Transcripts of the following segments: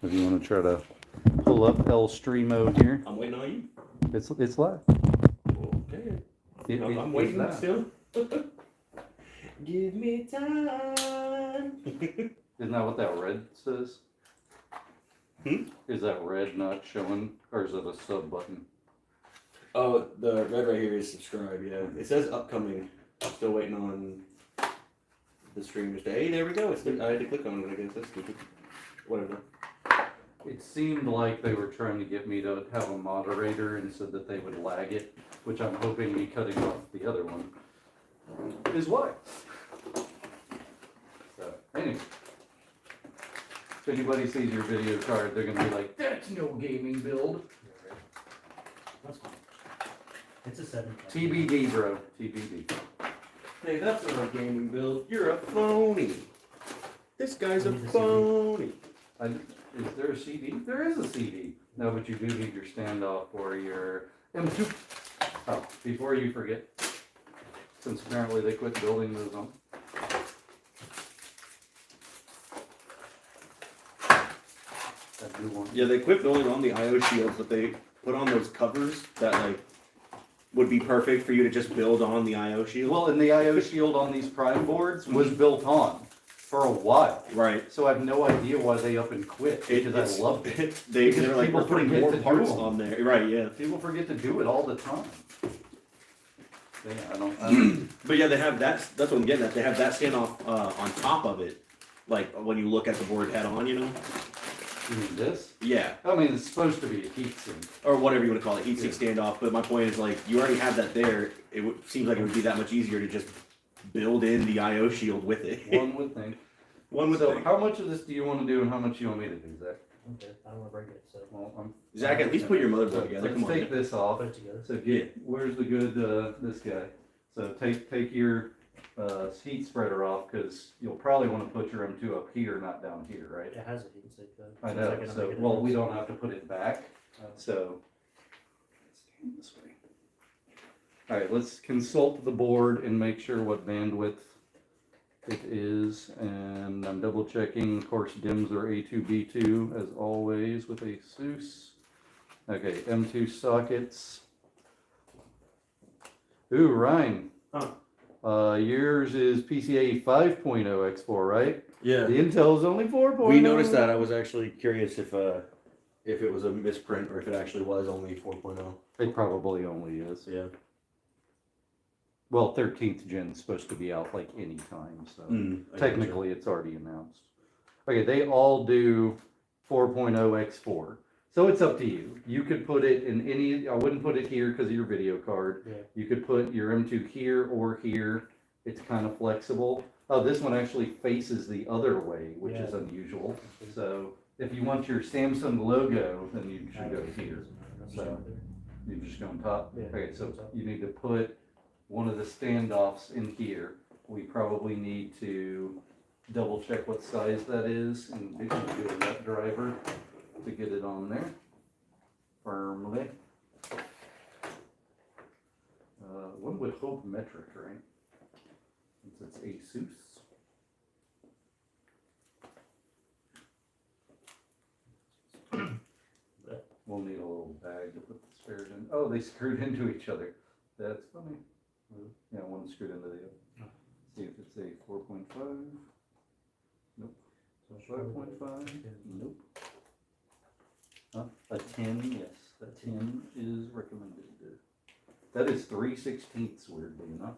If you want to try to pull up El Streamo here, I'm waiting on you. it's live. Okay. It- I'm it's waiting live. still. Give me time. Isn't that what that red says? Hmm? Is that red not showing, or is it a sub button? Oh, the red right here is subscribe. Yeah, it says upcoming. I'm still waiting on the stream to stay. Hey, there we go. I had to click on it. I guess that's stupid. Whatever. It seemed like they were trying to get me to have a moderator and said that they would lag it, which I'm hoping me cutting off the other one is why. So, anyway. If anybody sees your video card, they're gonna be like, that's no gaming build. That's fine. It's a 7. TBD, bro. TBD. Hey, that's not a gaming build. You're a phony. This guy's a I need a CD. phony. Is there a CD? There is a CD. No, but you do need your standoff or your M2. Oh, before you forget, since apparently they quit building those on. That new one. Yeah, they quit building on the IO shields, but they put on those covers that like would be perfect for you to just build on the IO shield. Well, and the IO shield on these prime boards was built on for a while. Right. So I have no idea why they up and quit, because I loved it. They're Because like, people we're putting forget more to do parts them. on there. Right, yeah. People forget to do it all the time. Yeah, I don't. But yeah, they have that. That's what I'm getting at. They have that standoff on top of it, like when you look at the board head on, you know. You mean this? Yeah, I mean, it's supposed to be a heat sink. or whatever you want to call it, heat sink standoff. But my point is, like, you already have that there. Seems like it would be that much easier to just build in the IO shield with it. One would think. One would So, think. how much of this do you want to do, and how much do you want me to do, Zach? Okay, I don't want to break it, so Well, Zach, at least put your motherboard so together. let's Come on. take man. this I'll off. put it together. So get where's the good this guy? So take your heat spreader off, because you'll probably want to put your M2 up here, not down here, right? It has a heat sink though. I So know. it's not So gonna make a well, we difference. don't have to put it back. So stand this way. All right, let's consult the board and make sure what bandwidth it is, and I'm double checking. Of course, DIMMs are A2B2 as always with ASUS. Okay, M2 sockets. Ooh, Ryan. Huh. Yours is PCIe 5.0 X4, right? Yeah. The Intel's only 4.0. We noticed that. I was actually curious if it was a misprint or if it actually was only 4.0. It probably only is. Yeah. Well, 13th gen is supposed to be out like any time, so technically it's already announced. Okay, they all do 4.0 X4. So it's up to you. You could put it in any, I wouldn't put it here because of your video card. Yeah. You could put your M2 here or here. It's kind of flexible. Oh, this one actually faces the other way, which is Yeah. unusual. So if you want your Samsung logo, then you should go here. So you just go on top. Yeah, Okay, so on top. you need to put one of the standoffs in here. We probably need to double check what size that is and do a nut driver to get it on there firmly. One would hope metric, right? Since it's ASUS. We'll need a little bag to put the spares in. Oh, they screwed into each other. That's funny. Yeah, one screwed into the other. See if it's a 4.5. Nope. 5.5. Nope. Huh? A 10, yes. A 10 is recommended. That is 3/16, weirdly enough.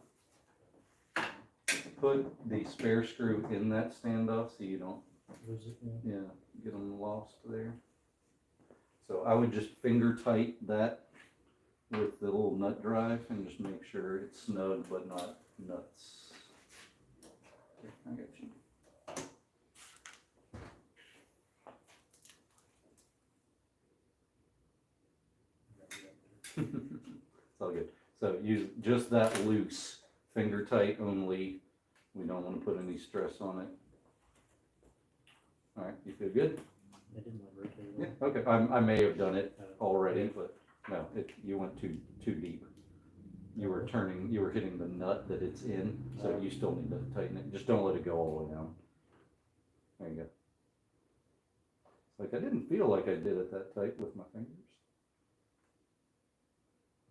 Put the spare screw in that standoff so you don't, Lose it, yeah. yeah, get them lost there. So I would just finger tight that with the little nut drive and just make sure it's snug but not nuts. Okay, I got you. It's all good. So use just that loose, finger tight only. We don't want to put any stress on it. All right, you feel good? It didn't like rotate Yeah. at all. Okay. I may have done it already, but no, you went too deep. You were hitting the nut that it's in, so you still need to tighten it. Just don't let it go all the way down. There you go. It's like, I didn't feel like I did it that tight with my fingers.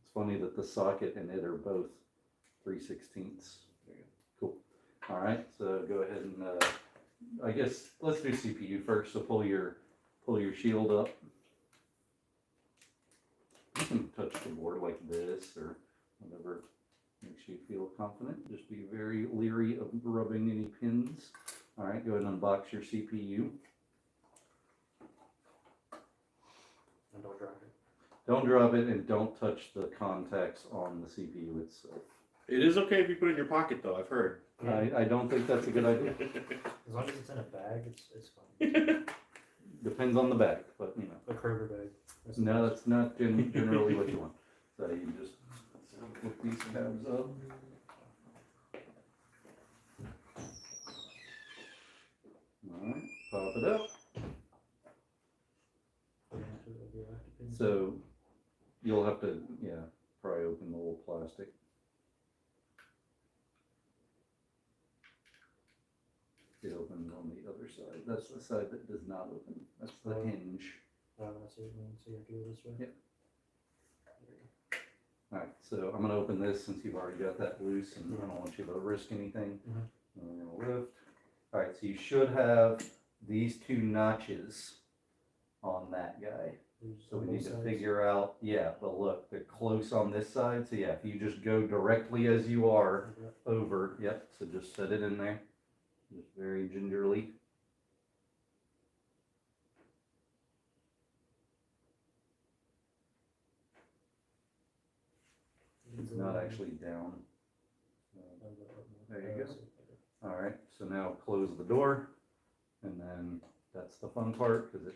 It's funny that the socket and it are both 3/16. Cool. All right, so go ahead and, I guess, let's do CPU first. So pull your shield up. You can touch the board like this or whatever makes you feel confident. Just be very leery of rubbing any pins. All right, go ahead and unbox your CPU. And don't drop it. Don't drop it and don't touch the contacts on the CPU itself. It is okay if you put it in your pocket, though. I've heard. I don't think that's a good idea. As long as it's in a bag, it's fine. Depends on the bag, but you know. A Kroger bag. No, that's not generally what you want. So you just flip these tabs up. Alright, pop it up. So you'll have to, yeah, pry open the little plastic. It opens on the other side. That's the side that does not open. That's the hinge. Oh, I see what you mean. So you have to go this way? Yeah. Alright, so I'm gonna open this since you've already got that loose and I don't want you to risk anything. Mhm. And we're gonna lift. Alright, so you should have these two notches on that guy. So we need to figure out, yeah, but look, they're close on this side. So yeah, if you just go directly as you are over, yep, so just set it in there. Just very gingerly. It's not actually down. There you go. All right, so now close the door, and then that's the fun part because it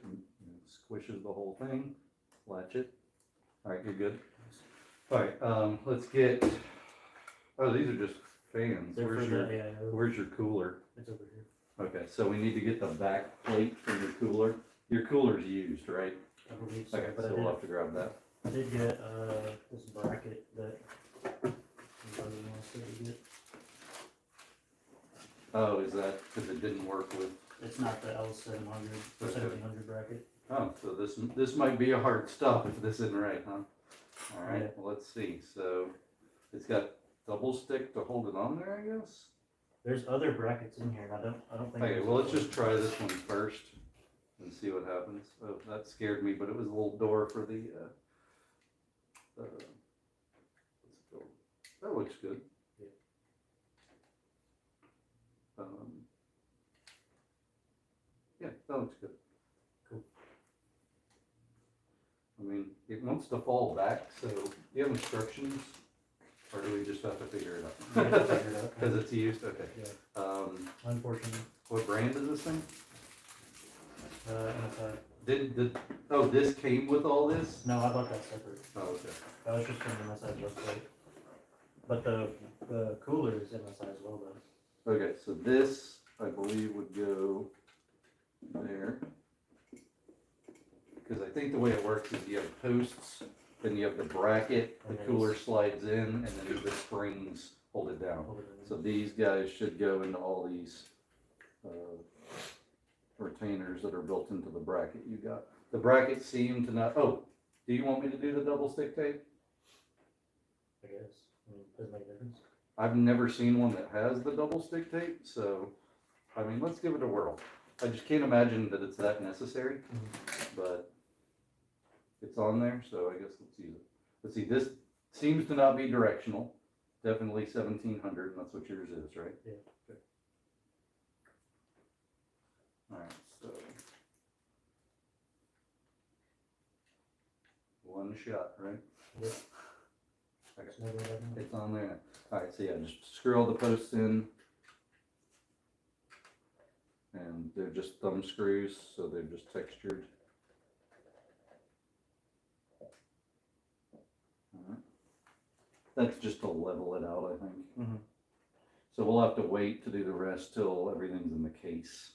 squishes the whole thing. Latch it. All right, you're good. All right, let's get. Oh, these are just fans. Where's your cooler? It's over here. Okay, so we need to get the back plate for your cooler. Your cooler's used, right? I believe so. Okay, But so we'll have to grab that. I did get this bracket that somebody wants to get. Oh, is that because it didn't work with? It's not the L700 or 1700 bracket. Oh, so this might be a hard stop if this isn't right, huh? All right, Yeah. well, let's see. So it's got double stick to hold it on there, I guess. There's other brackets in here, and I don't think. Okay, well, let's just try this one first and see what happens. Oh, that scared me, but it was a little door for the. What's it called? That looks good. Yeah. Yeah, that looks good. Cool. I mean, it wants to fall back, so do you have instructions? Or do we just have to figure it We out? have to figure it out. Because it's used, okay. Yeah. Unfortunately. What brand is this thing? MSI. Oh, this came with all this? No, I bought that separate. Oh, okay. That was just from MSI's website. But the cooler is MSI as well, though. Okay, so this, I believe, would go there. Because I think the way it works is you have posts, then you have the bracket, the cooler slides in, and then the springs hold it down. So these guys should go into all these retainers that are built into the bracket you got. The brackets seem to not, oh, do you want me to do the double stick tape? I guess. I mean, doesn't make a difference. I've never seen one that has the double stick tape, so, I mean, let's give it a whirl. I just can't imagine that it's that necessary, but it's on there, so I guess let's use it. Let's see, this seems to not be directional. Definitely 1700, and that's what yours is, right? Yeah. Okay. All right, so one shot, right? Yeah. Okay. It's never happened. It's on there now. All right, so yeah, just screw all the posts in. And they're just thumb screws, so they're just textured. All right. That's just to level it out, I think. Mhm. So we'll have to wait to do the rest till everything's in the case.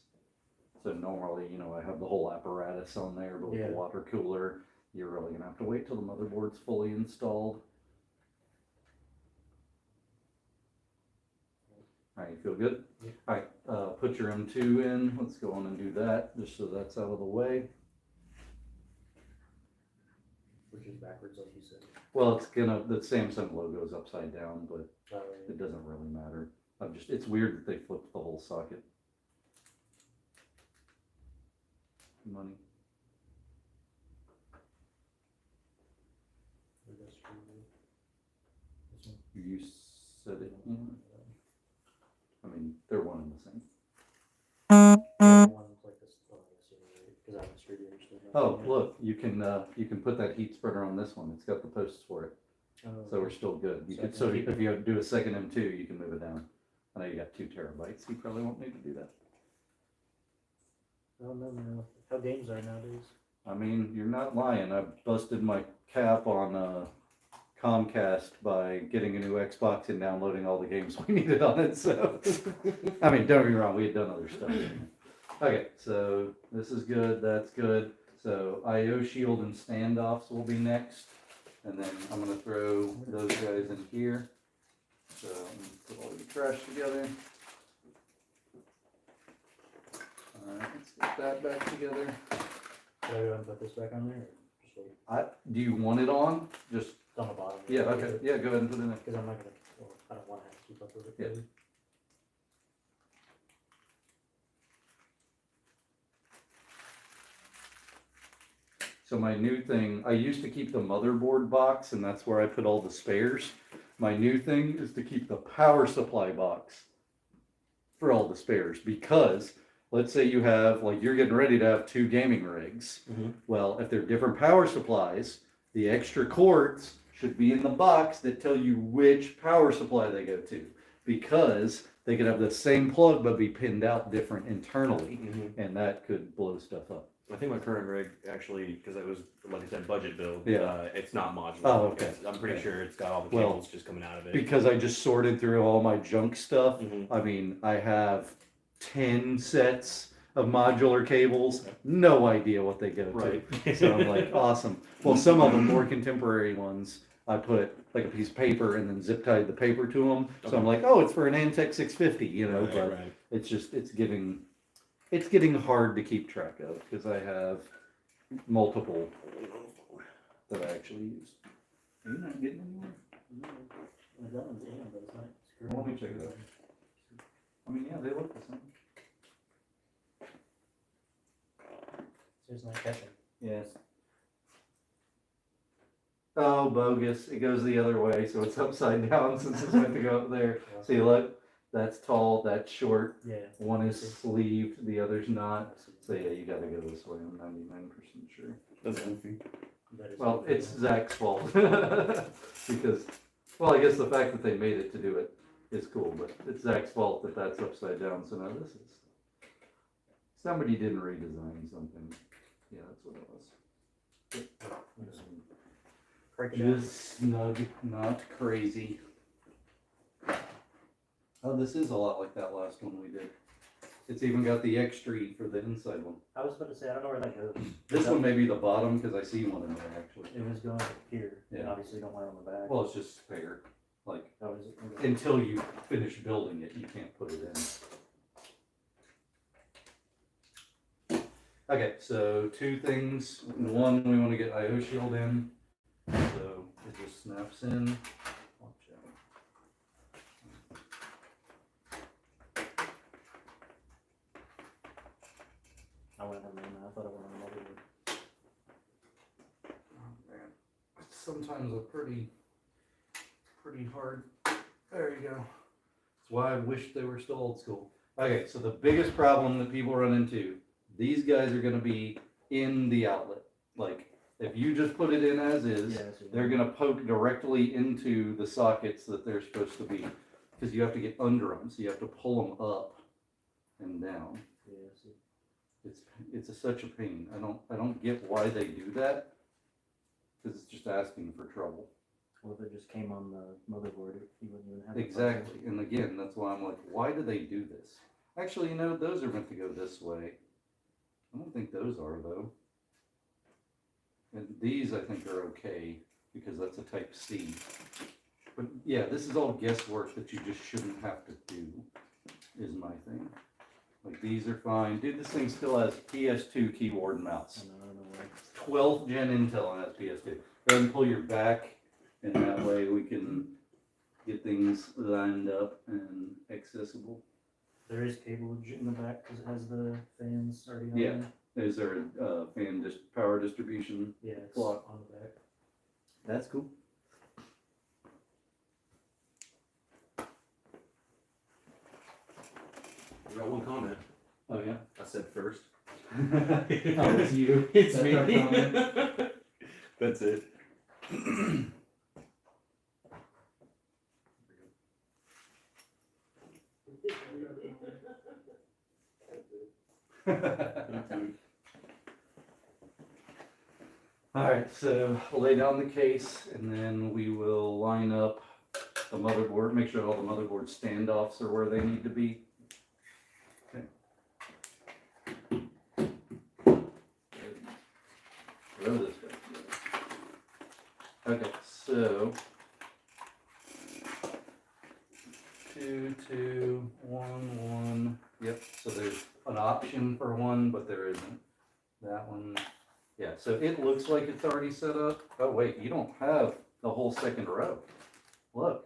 So normally, you know, I have the whole apparatus on there, but with Yeah. the water cooler, you're really gonna have to wait till the motherboard's fully installed. Alright, you feel good? Yeah. Alright, put your M2 in, let's go on and do that, just so that's out of the way. Which is backwards, like you said. Well, it's gonna, the Samsung logo's upside down, but Right. it doesn't really matter. It's weird that they flipped the whole socket. Money. You said it, yeah. I mean, they're one and the same. Oh, look, you can put that heat spreader on this one, it's got the posts for it, so we're still good. You could, so if you do a second M2, you can move it down. I know you got 2 terabytes, you probably won't need to do that. I don't know how games are nowadays. I mean, you're not lying, I busted my cap on, Comcast by getting a new Xbox and downloading all the games we needed on it, so. I mean, don't get me wrong, we had done other stuff. Okay, so this is good, that's good. So IO shield and standoffs will be next. And then I'm gonna throw those guys in here. So I'm gonna put all your trash together. Alright, let's get that back together. Should I go and put this back on there, or just wait? Do you want it on? Just, It's on the bottom. yeah, okay, yeah, go ahead and put it in there. Because I'm not gonna, well, I don't wanna have to keep up with it. Yeah. really. So my new thing, I used to keep the motherboard box and that's where I put all the spares. My new thing is to keep the power supply box for all the spares, because let's say you have, like, you're getting ready to have 2 gaming rigs. Mhm. Well, if they're different power supplies, the extra cords should be in the box that tell you which power supply they go to, because they could have the same plug but be pinned out different internally, Mhm. and that could blow stuff up. I think my current rig actually, because it was, like I said, budget build. Yeah. It's not modular. Oh, okay. I'm pretty Okay. sure it's got all the Well, cables just coming out of it. Because I just sorted through all my junk stuff. Mhm. I mean, I have 10 sets of modular cables, no idea what they go to. Right. So I'm like, awesome. Well, some of them, more contemporary ones, I put like a piece of paper and then zip tied the paper to them. So I'm like, oh, it's for an Antec 650, you know, Right, but right. it's getting hard to keep track of because I have multiple that I actually use. Are you not getting anywhere? Well, that one's in, but it's not screwed. Let me check it out. I mean, yeah, they look the same. So it's not catching. Yes. Oh, bogus. It goes the other way, so it's upside down since it's meant to go up there. See, look, that's tall, that's short. Yeah. One is sleeved, the other's not. I see. So yeah, you gotta go this way, I'm 99% sure. That's goofy. That is Well, something it's else. Zach's fault. Because, well, I guess the fact that they made it to do it is cool, but it's Zach's fault that that's upside down, so now this is. Somebody didn't redesign something. Yeah, that's what it was. Break it down. Just snug, not crazy. Oh, this is a lot like that last one we did. It's even got the X street for the inside one. I was about to say, I don't know where that goes. This one may be the bottom, because I see one in there actually. It was going here, and Yeah. obviously you don't want it on the back. Well, it's just spare. Like, That was it. until you finish building it, you can't put it in. Okay, so 2 things. One, we want to get IO shield in. So it just snaps in. Watch out. I went on there, I thought I went on the other Oh, man. It's sometimes a pretty hard. There you go. That's why I wish they were still old school. Okay, so the biggest problem that people run into, these guys are gonna be in the outlet. Like, if you just put it in as is, Yeah, I see. they're gonna poke directly into the sockets that they're supposed to be. Because you have to get under them, so you have to pull them up and down. Yeah, I see. It's such a pain. I don't get why they do that. Because it's just asking for trouble. Well, if it just came on the motherboard, you wouldn't even have the Exactly. And again, that's why I'm like, why do they do this? Actually, you know, those are meant to go this way. I don't think those are though. And these I think are okay because that's a type C. But yeah, this is all guesswork that you just shouldn't have to do. is my thing. Like these are fine. Dude, this thing still has PS2 keyboard and mouse. I don't know why. 12th gen Intel and that's PS2. Go ahead and pull your back, and that way we can get things lined up and accessible. There is cableage in the back because it has the fans already on Yeah. there. Is there a power distribution? Yeah, it's Block. on the back. That's cool. I got one comment. Oh yeah. I said first. Oh, it's you. It's That's me. our comment. That's it. Alright, so we'll lay down the case and then we will line up the motherboard, make sure all the motherboard standoffs are where they need to be. Okay. Throw this back together. Okay, so 2, 2, 1, 1. Yep, so there's an option for one, but there isn't. That one, yeah, so it looks like it's already set up. Oh wait, you don't have the whole second row. Look,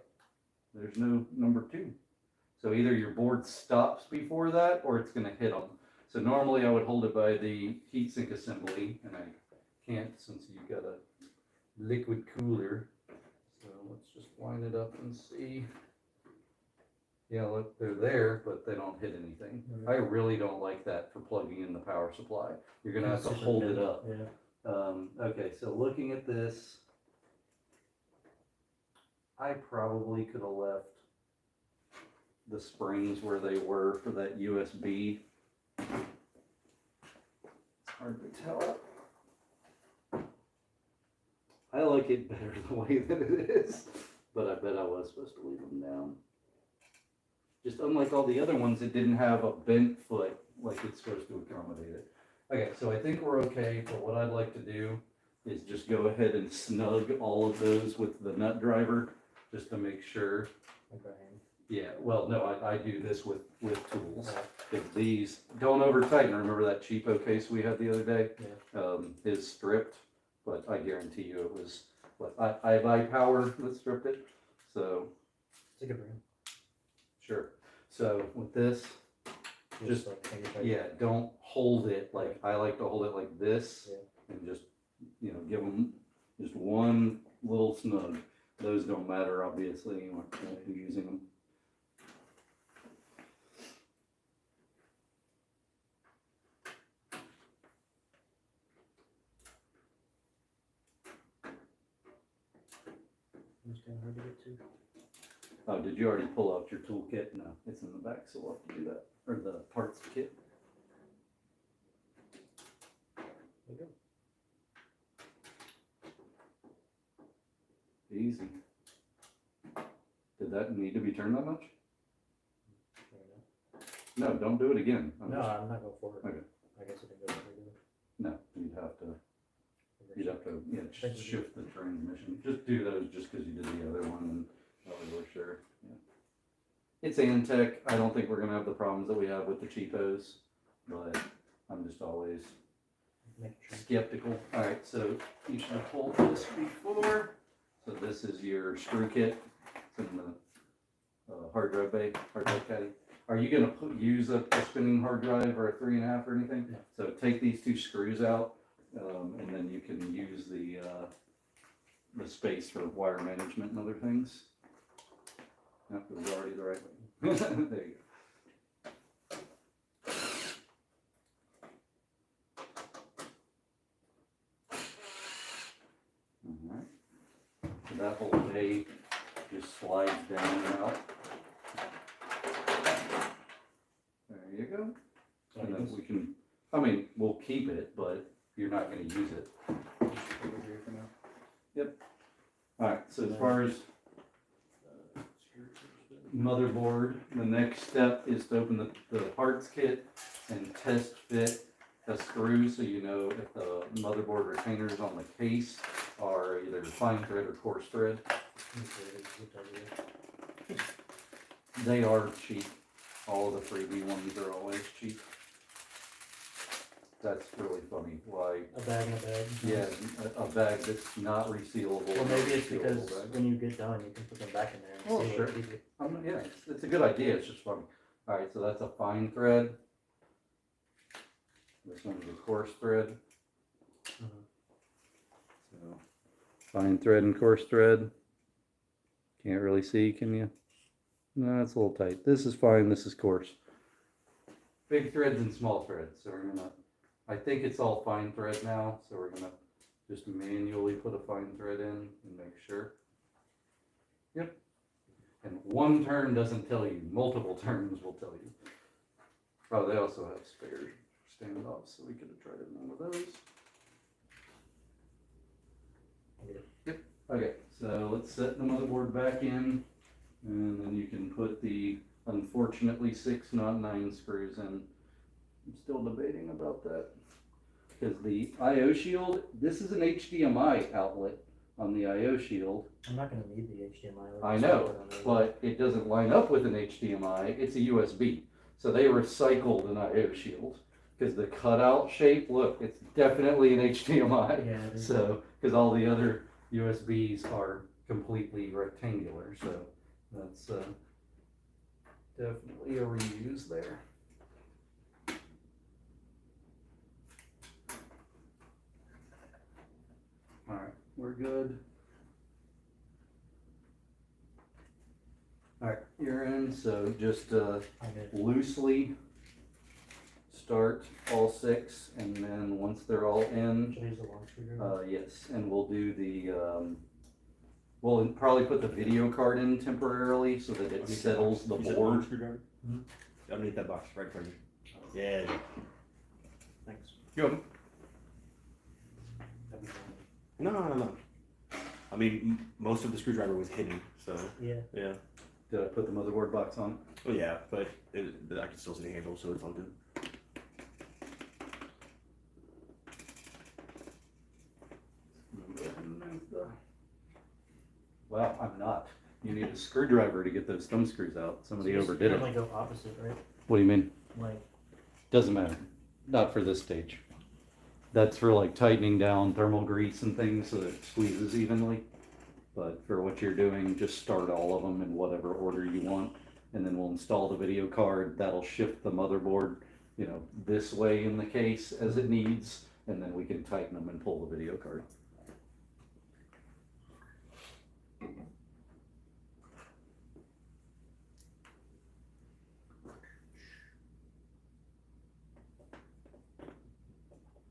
there's no number 2. So either your board stops before that or it's gonna hit them. So normally I would hold it by the heatsink assembly, and I can't since you've got a liquid cooler. So let's just line it up and see. Yeah, look, they're there, but they don't hit anything. I really don't like that for plugging in the power supply. You're gonna have to Super hold thin. it up. Yeah. Okay, so looking at this, I probably could have left the springs where they were for that USB. It's hard to tell. I like it better the way that it is, but I bet I was supposed to leave them down. Just unlike all the other ones, it didn't have a bent foot like it's supposed to accommodate it. Okay, so I think we're okay, but what I'd like to do is just go ahead and snug all of those with the nut driver, just to make sure. Okay. Yeah, well, no, I do this with tools. Yeah. If these, don't over tighten, remember that cheapo case we had the other day? Yeah. Is stripped, but I guarantee you it was, I have iPower that stripped it, so, It's a good brand. sure. So with this, Just- like finger tight. yeah, don't hold it, like, I like to hold it like this, Yeah. and just, give them just one little snug. Those don't matter, obviously, you won't be using them. It's kind of hard to get to. Oh, did you already pull out your toolkit? No, it's in the back, so we'll have to do that, or the parts kit. There you go. Easy. Did that need to be turned that much? There you No, don't do it again. go. No, I'm not going for it. Okay. I guess it didn't go regular. No, you'd have to, yeah, Thank you. shift the transmission. Just do those just because you did the other one and that way we're sure, yeah. It's Antec. I don't think we're gonna have the problems that we have with the cheapos, but I'm just always Make sure. skeptical. Alright, so you should have pulled this before. So this is your screw kit. It's in the hard drive bay, hard drive caddy. Are you gonna use a spinning hard drive or a 3.5 or anything? No. So take these 2 screws out, and then you can use the space for wire management and other things. That was already the right way. There you go. Alright. So that whole bay just slides down and out. There you go. And then we can, I mean, we'll keep it, but you're not gonna use it. Yep. Alright, so as far as motherboard, the next step is to open the parts kit and test fit a screw so you know if the motherboard retainers on the case are either fine thread or coarse thread. They are cheap. All of the freebie ones are always cheap. That's really funny, why, A bag and a bag. yeah, a bag that's not resealable. Well, maybe it's resealable because bag. when you get done, you can put them back in there and Oh, seal sure. it easy. Yeah, it's a good idea, it's just funny. Alright, so that's a fine thread. This one's a coarse thread. Mhm. So, fine thread and coarse thread. Can't really see, can you? No, it's a little tight. This is fine, this is coarse. Big threads and small threads, so we're gonna, I think it's all fine thread now, so we're gonna just manually put a fine thread in and make sure. Yep. And one turn doesn't tell you, multiple turns will tell you. Oh, they also have spare standoffs, so we could have tried one of those. Yep, okay, so let's set the motherboard back in, and then you can put the, unfortunately, 6, not 9 screws in. I'm still debating about that. Because the I/O shield, this is an HDMI outlet on the I/O shield. I'm not gonna need the HDMI. I know, but it doesn't line up with an HDMI, it's a USB. So they recycled an I/O shield. Because the cutout shape, look, it's definitely an HDMI. Yeah, it is. So, because all the other USBs are completely rectangular, so that's definitely a reuse there. All right, we're good. All right, you're in, so just I'm good. loosely start all 6, and then once they're all in, Should I use the long screwdriver? yes, and we'll do the, we'll probably put the video card in temporarily so that it settles the board. Mhm. Underneath that box, right in front of you. Yeah. Thanks. You're welcome. That'd be fine. No. I mean, most of the screwdriver was hidden, so Yeah. yeah. Did I put the motherboard box on? Well, yeah, but I can still see the handle, so it's all good. Wow, I'm not. You need a screwdriver to get those thumb screws out. Somebody So you overdid it. normally go opposite, right? What do you mean? Like, Doesn't matter. Not for this stage. That's for like tightening down thermal grease and things so that it squeezes evenly. But for what you're doing, just start all of them in whatever order you want. And then we'll install the video card. That'll shift the motherboard, you know, this way in the case as it needs. And then we can tighten them and pull the video card.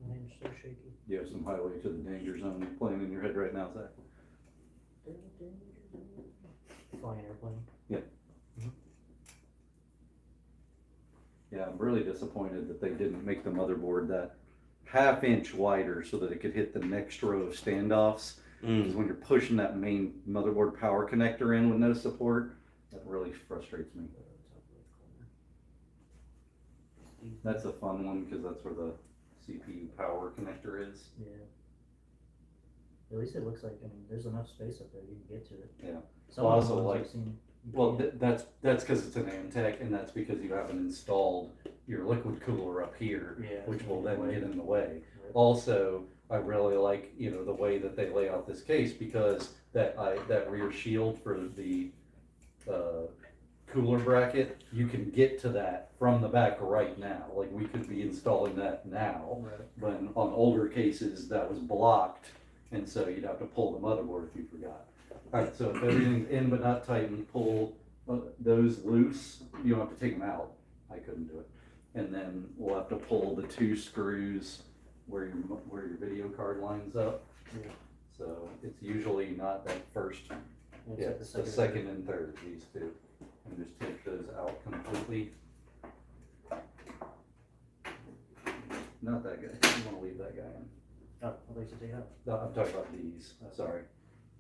my name's so shaky. You have some highway to the danger zone playing in your head right now, Zach. Flying an airplane. Yeah, I'm really disappointed that they didn't make the motherboard that half-inch wider so that it could hit the next row of standoffs. Because when you're pushing that main motherboard power connector in with no support, that really frustrates me. That's a fun one because that's where the CPU power connector is. Yeah. At least it looks like, I mean, there's enough space up there, you can get to it. Yeah. Some Well, of the also, ones like- I've seen, you Well, can't. that's because it's an Antec, and that's because you haven't installed your liquid cooler up here, Yeah, which it's will gonna then be get in the way. Right. Also, I really like, you know, the way that they lay out this case because that rear shield for the cooler bracket, you can get to that from the back right now. Like we could be installing that now, Right. but on older cases that was blocked, and so you'd have to pull the motherboard if you forgot. Alright, so if everything's in but not tightened, pull those loose. You don't have to take them out. I couldn't do it. And then we'll have to pull the 2 screws where your video card lines up. Yeah. So it's usually not that first, It's yeah, like it's the second and third, these 2. And just take those out completely. Not that guy. You wanna leave that guy in. Oh, I think you take it out. No, I'm talking about these. Sorry.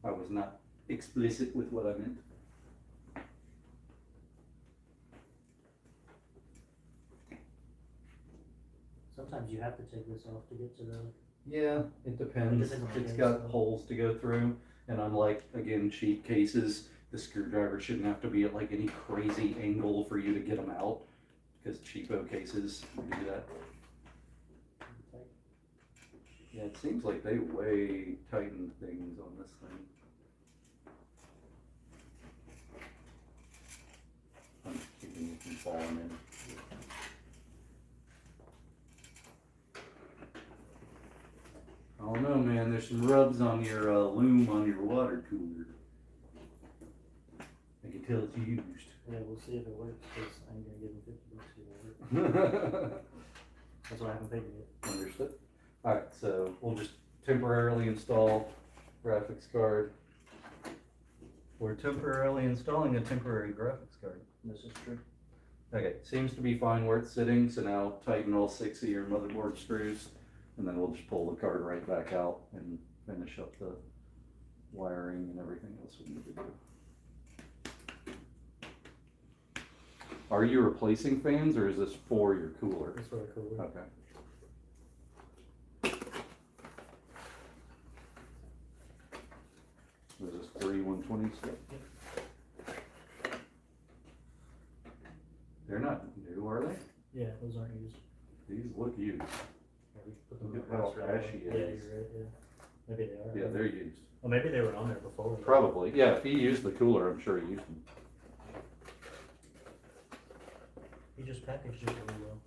I was not explicit with what I meant. Sometimes you have to take this off to get to the, Yeah, it depends. depends on the It's case, got though. holes to go through, and unlike, again, cheap cases, the screwdriver shouldn't have to be at like any crazy angle for you to get them out, because cheapo cases do that. Yeah, it seems like they way tighten things on this thing. I'm just keeping it from falling in. I don't know, man, there's some rubs on your loom on your water cooler. I can tell it's used. Yeah, we'll see if it works, because I ain't gonna give him $50 if it works. That's what I haven't paid yet. Understood. Alright, so we'll just temporarily install graphics card. We're temporarily installing a temporary graphics card. This is true. Okay, seems to be fine where it's sitting, so now tighten all 6 of your motherboard screws, and then we'll just pull the card right back out and finish up the wiring and everything else we need to do. Are you replacing fans, or is this for your cooler? That's really cool. Okay. This is 120s. They're not new, are they? Yeah, those aren't used. These look used. Yeah, we put them Look in at how the box right ashy away. it Yeah, is. you're right, yeah. Maybe they are. Yeah, they're used. Well, maybe they were on there before. Probably. Yeah, if he used the cooler, I'm sure he used them. He just packaged it really well.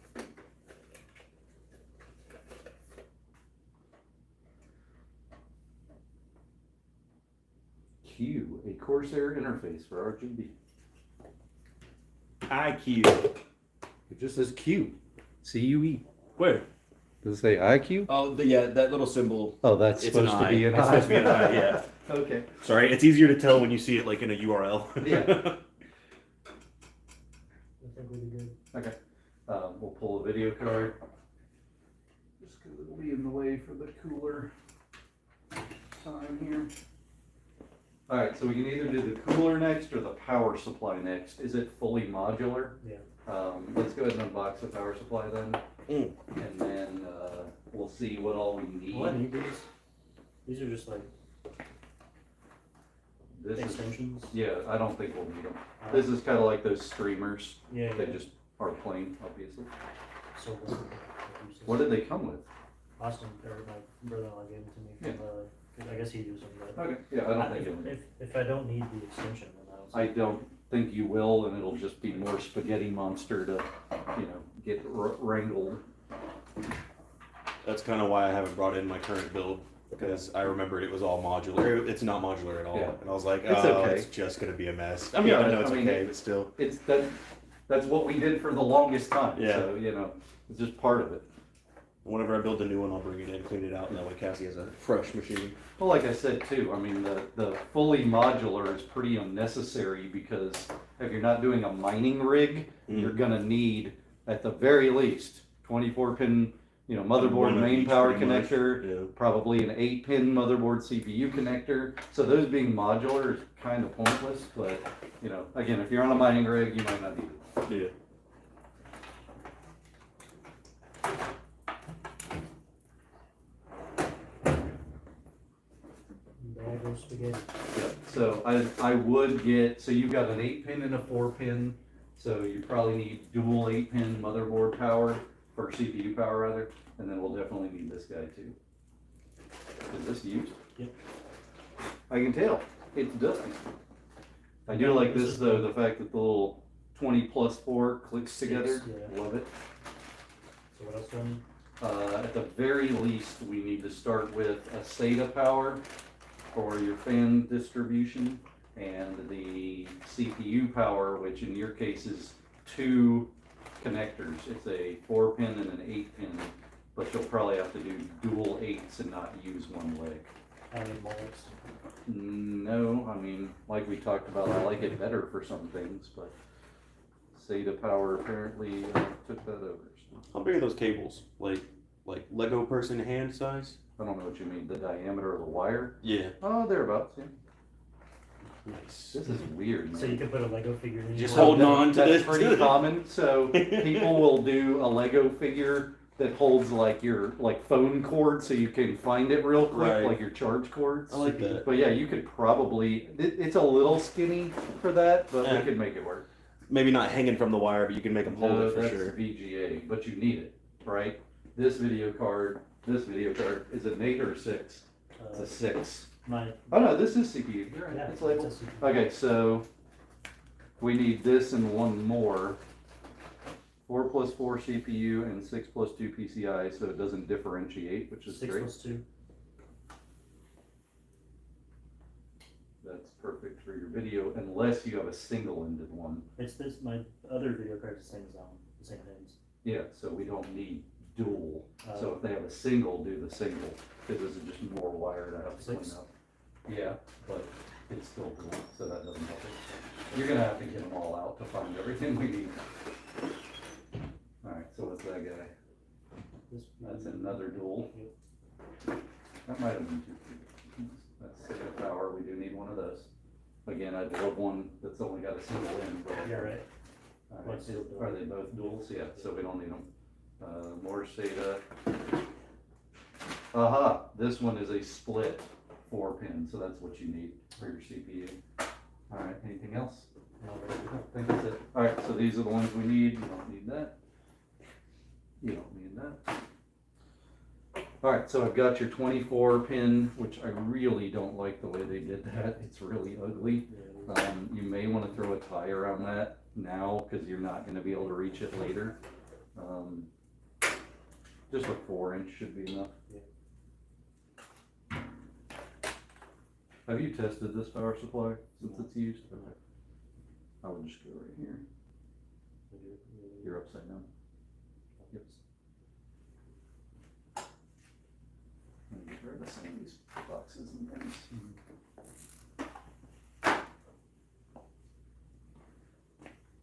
Q, a Corsair interface for RGB. IQ. It just says Q. C-U-E. Where? Does it say IQ? Oh, yeah, that little symbol. Oh, that's It's supposed an to I. be an It's I. supposed to be an I, yeah. Okay. Sorry, it's easier to tell when you see it like in a URL. Yeah. I think we'd be good. Okay. We'll pull a video card. Just because it'll be in the way for the cooler time here. Alright, so we can either do the cooler next or the power supply next. Is it fully modular? Yeah. Let's go ahead and unbox the power supply then. Mm. And then we'll see what all we need. Well, I need these. These are just like This is, extensions. yeah, I don't think we'll need them. This is kind of like those streamers. Yeah, They yeah. just are plain, obviously. So What did they come with? Austin, or my brother-in-law gave them to me from, 'cause I guess he used them, but. Okay, yeah, I don't think it'll. If I don't need the extension, then I don't think you will, and it'll just be more spaghetti monster to, get wrangled. That's kind of why I haven't brought in my current build, because I remembered it was all modular. It's not modular at all. Yeah. And I was like, It's oh, okay. it's just going to be a mess. I mean, Yeah, I know it's I mean, okay, but still. It's that's what we did for the longest time. Yeah. So, it's just part of it. Whenever I build a new one, I'll bring it in, clean it out, and that way Cassie has a fresh machine. Well, like I said too, I mean, the fully modular is pretty unnecessary because if you're not doing a mining rig, you're gonna need, at the very least, 24-pin, motherboard One of main each, power pretty much. connector, Yeah. probably an 8-pin motherboard CPU connector. So those being modular is kind of pointless, but, again, if you're on a mining rig, you might not need it. Yeah. bag of spaghetti. So I would get, so you've got an 8-pin and a 4-pin, so you probably need dual 8-pin motherboard power, or CPU power rather, and then we'll definitely need this guy too. Is this used? Yep. I can tell, it's done. I do like this though, the fact that the little 20+4 clicks together, Yeah. love it. So what else do I need? At the very least, we need to start with a SATA power for your fan distribution and the CPU power, which in your case is 2 connectors. It's a 4-pin and an 8-pin, but you'll probably have to do dual 8s and not use one leg. I need molds. No, I mean, like we talked about, I like it better for some things, but SATA power apparently took that over. So. How big are those cables? Like Lego person hand size? I don't know what you mean, the diameter of the wire? Yeah. Oh, thereabouts, yeah. Nice. This is weird, man. So you can put a Lego figure in. Just your- holding on to That's this. pretty common. So people will do a Lego figure that holds like your like phone cord so you can find it real quick, Right. like your charge cords. I like that. But yeah, you could probably, it's a little skinny for that, but we Yeah. could make it work. Maybe not hanging from the wire, but you can make them hold No, it for that's sure. VGA, but you need it, right? This video card is an 8 or a 6? It's a 6. My, Oh no, this is CPU. You're right. yeah, It's labeled. it's a- Okay, so we need this and one more. 4 plus 4 CPU and 6 plus 2 PCI, so it doesn't differentiate, which is 6 great. plus 2. That's perfect for your video, unless you have a single-ended one. It's this, my other video card's the same as that one, the same names. Yeah, so we don't need dual. Uh, So if they have a single, do the single, because this is just more wire to have to clean 6. up. Yeah, but it's still dual, so that doesn't help it. You're gonna have to get them all out to find everything we need. Alright, so what's that guy? This, That's another dual. That might have been 2. That's SIGA power, we do need one of those. Again, I'd love one that's only got a single end, but. Yeah, right. Alright, What's the- are they both duals? Yeah, so we don't need them. More SATA. Aha, this one is a split 4-pin, so that's what you need for your CPU. Alright, anything else? No, I think that's it. Alright, so these are the ones we need. You don't need that. You don't need that. Alright, so I've got your 24-pin, which I really don't like the way they did that. It's really ugly. yeah, You may want to throw a tie around that now, because you're not going to be able to reach it later. Just a 4-inch should be enough. Yeah. Have you tested this power supply since it's used? Okay. I would just go right here. You're upside down. Yep. Let me get rid of some of these boxes and things.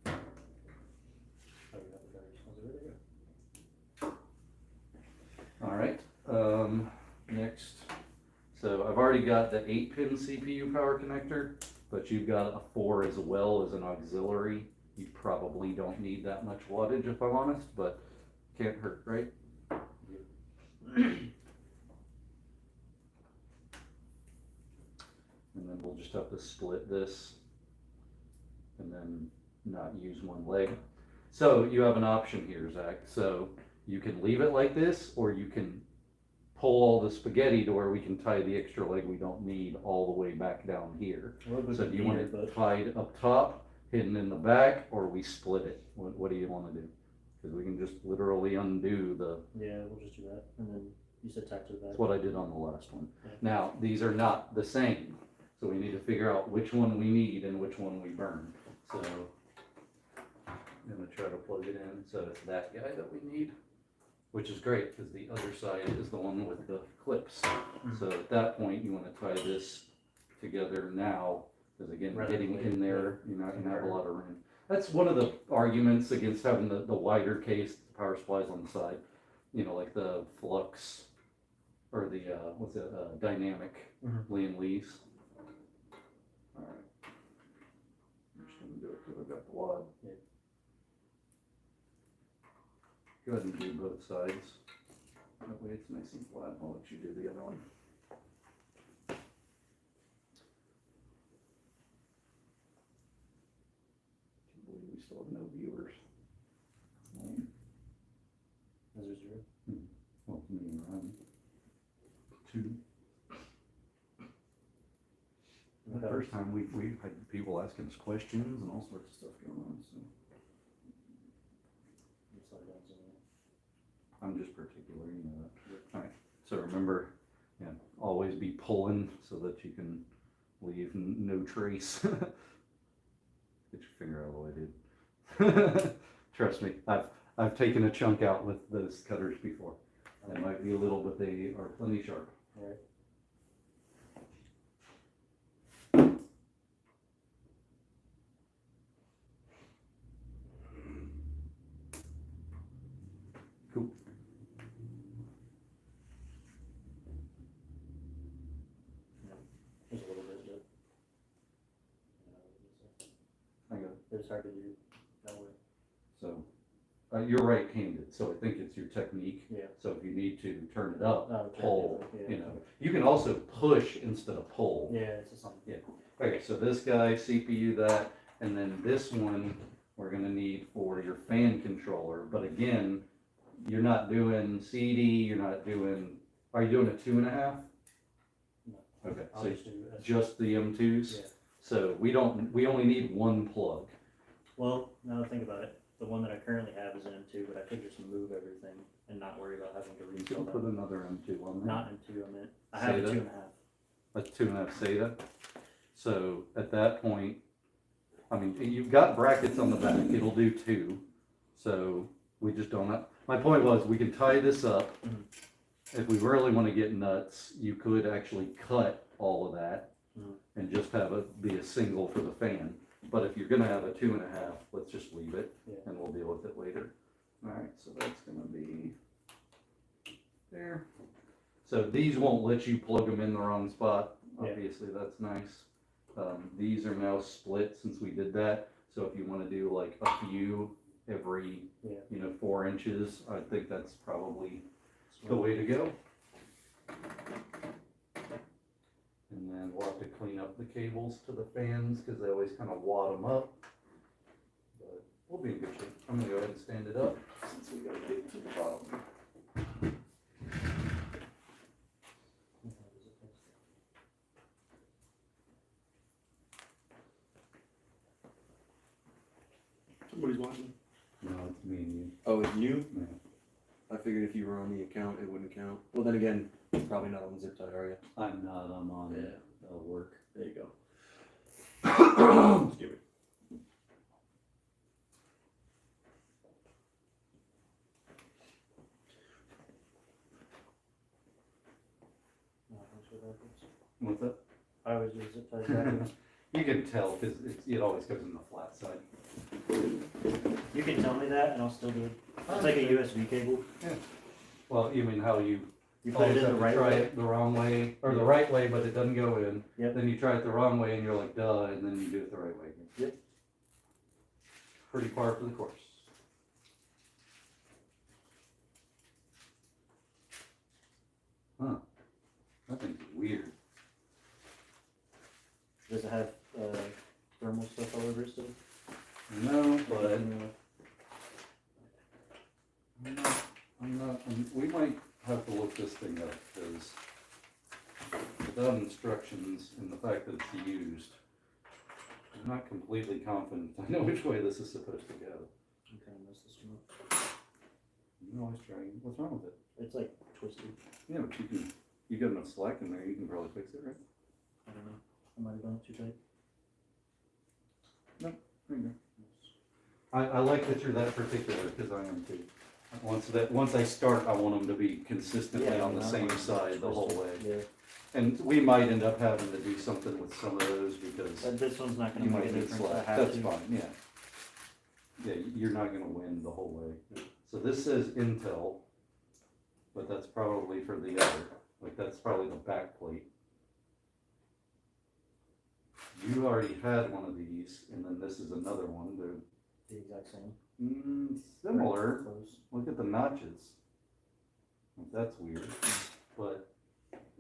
Oh, you got the batteries. Oh, there they go. All right, next, so I've already got the 8-pin CPU power connector, but you've got a 4 as well as an auxiliary. You probably don't need that much wattage if I'm honest, but can't hurt, right? And then we'll just have to split this and then not use one leg. So you have an option here, Zach. So you can leave it like this, or you can pull all the spaghetti to where we can tie the extra leg we don't need all the way back down here. So do you want it tied up top, hidden in the back, or we split it? What do you want to do? Because we can just literally undo the, Yeah, we'll just do that. And then you said tack to the back. that's what I did on the last one. Yeah. Now, these are not the same, so we need to figure out which one we need and which one we burn. So I'm gonna try to plug it in, so it's that guy that we need, which is great, because the other side is the one with the clips. So at that point, you wanna tie this together now, because again, Rather getting than in there, wait. you're not gonna have a lot of room. That's one of the arguments against having the wider case, power supplies on the side, you know, like the Flux, or the, what's it, Dynamic, Mhm. Lee and Lee's. Alright. I'm just gonna do it till I've got the wad. Yeah. Go ahead and do both sides. That way it's nice and flat. I'll let you do the other one. Can't believe we still have no viewers. Is there 0? Well, me and Ryan. 2. The first time we had people asking us questions and all sorts of stuff going on, so I'm just particular, you know that. Alright, so remember, yeah, always be pulling so that you can leave no trace. Get your finger out of the way, dude. Trust me, I've taken a chunk out with those cutters before. They might be a little, but they are plenty sharp. Alright. Cool. There's a little bit, but. I got it. It's hard to do that way. So you're right-handed, so I think it's your technique. Yeah. So if you need to turn it up, Oh, okay, pull, yeah. you know, you can also push instead of pull. Yeah, it's just something. Okay, so this guy, CPU that, and then this one, we're gonna need for your fan controller, but again, you're not doing CD, you're not doing, are you doing a 2.5? No. Okay, I'll so just do S. just the M2s? Yeah. So we only need one plug. Well, now that I think about it, the one that I currently have is an M2, but I could just move everything and not worry about having to You reinstall can put that. another M2 on there. Not M2, I meant, I have a SATA? 2.5. A 2.5 SATA. So at that point, I mean, you've got brackets on the back, it'll do 2. So we just don't have, my point was, we can tie this up. Mhm. If we really want to get nuts, you could actually cut all of that Mhm. and just have it be a single for the fan. But if you're gonna have a 2.5, let's just leave it Yeah. and we'll deal with it later. Alright, so that's gonna be there. So these won't let you plug them in the wrong spot. Yeah. Obviously, that's nice. These are now split since we did that. So if you wanna do like a few every, Yeah. 4 inches, I think that's probably the way to go. And then we'll have to clean up the cables to the fans, cause they always kinda wad them up. But we'll be in good shape. I'm gonna go ahead and stand it up, since we gotta get to the bottom. Somebody's watching. No, it's me and you. Oh, it's you? Yeah. I figured if you were on the account, it wouldn't count. Well, then again, probably not on zip tie, are you? I'm not, I'm on, work. There you go. Excuse me. No, I always go backwards. What's that? I always do zip ties backwards. You can tell, cause it always goes in the flat side. You can tell me that and I'll still do it. It's like a USB cable. Well, you mean how you You put it in the right try way. it the wrong way, or the right way, but it doesn't go in. Yep. Then you try it the wrong way and you're like, duh, and then you do it the right way. Yep. Pretty par for the course. Huh. That thing's weird. Does it have thermal stuff all over it still? No, but we might have to look this thing up, because without instructions and the fact that it's used, I'm not completely confident I know which way this is supposed to go. I'm kind of mess this one up. You can always try, what's wrong with it? It's like twisted. Yeah, but you got enough slack in there, you can probably fix it, right? I don't know. I might have done it too tight. There you go. I like that you're that particular, because I am too. Once I start, I want them to be consistently on the same side the whole way. Yeah. And we might end up having to do something with some of those, because This one's not you gonna make might a need difference. I slack, have that's to. fine, yeah. Yeah, you're not gonna win the whole way. So this says Intel, but that's probably for the other, like that's probably the back plate. You already had one of these, and then this is another one, they're The exact same. similar. Close. Look at the notches. That's weird, but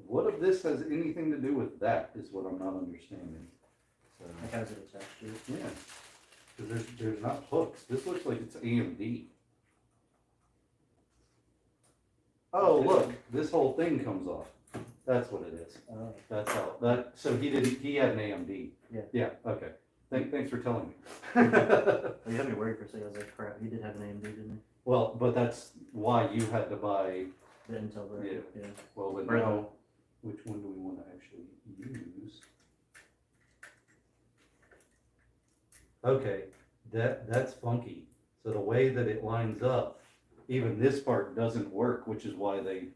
what if this has anything to do with that, is what I'm not understanding. So, Like how's it attached to it? yeah, because there's not hooks, this looks like it's AMD. Oh, look, this whole thing comes off, that's what it is, that's how, so he had an AMD. Yeah. Yeah, okay, thanks for telling me. Oh, you had me worried for a second. I was like, crap, he did have an AMD, didn't Well, but that's why you had to buy, he? The Intel bracket. Yeah. well, but Right. now, which one do we want to actually use? Okay, that's funky. So the way that it lines up, even this part doesn't work, which is why they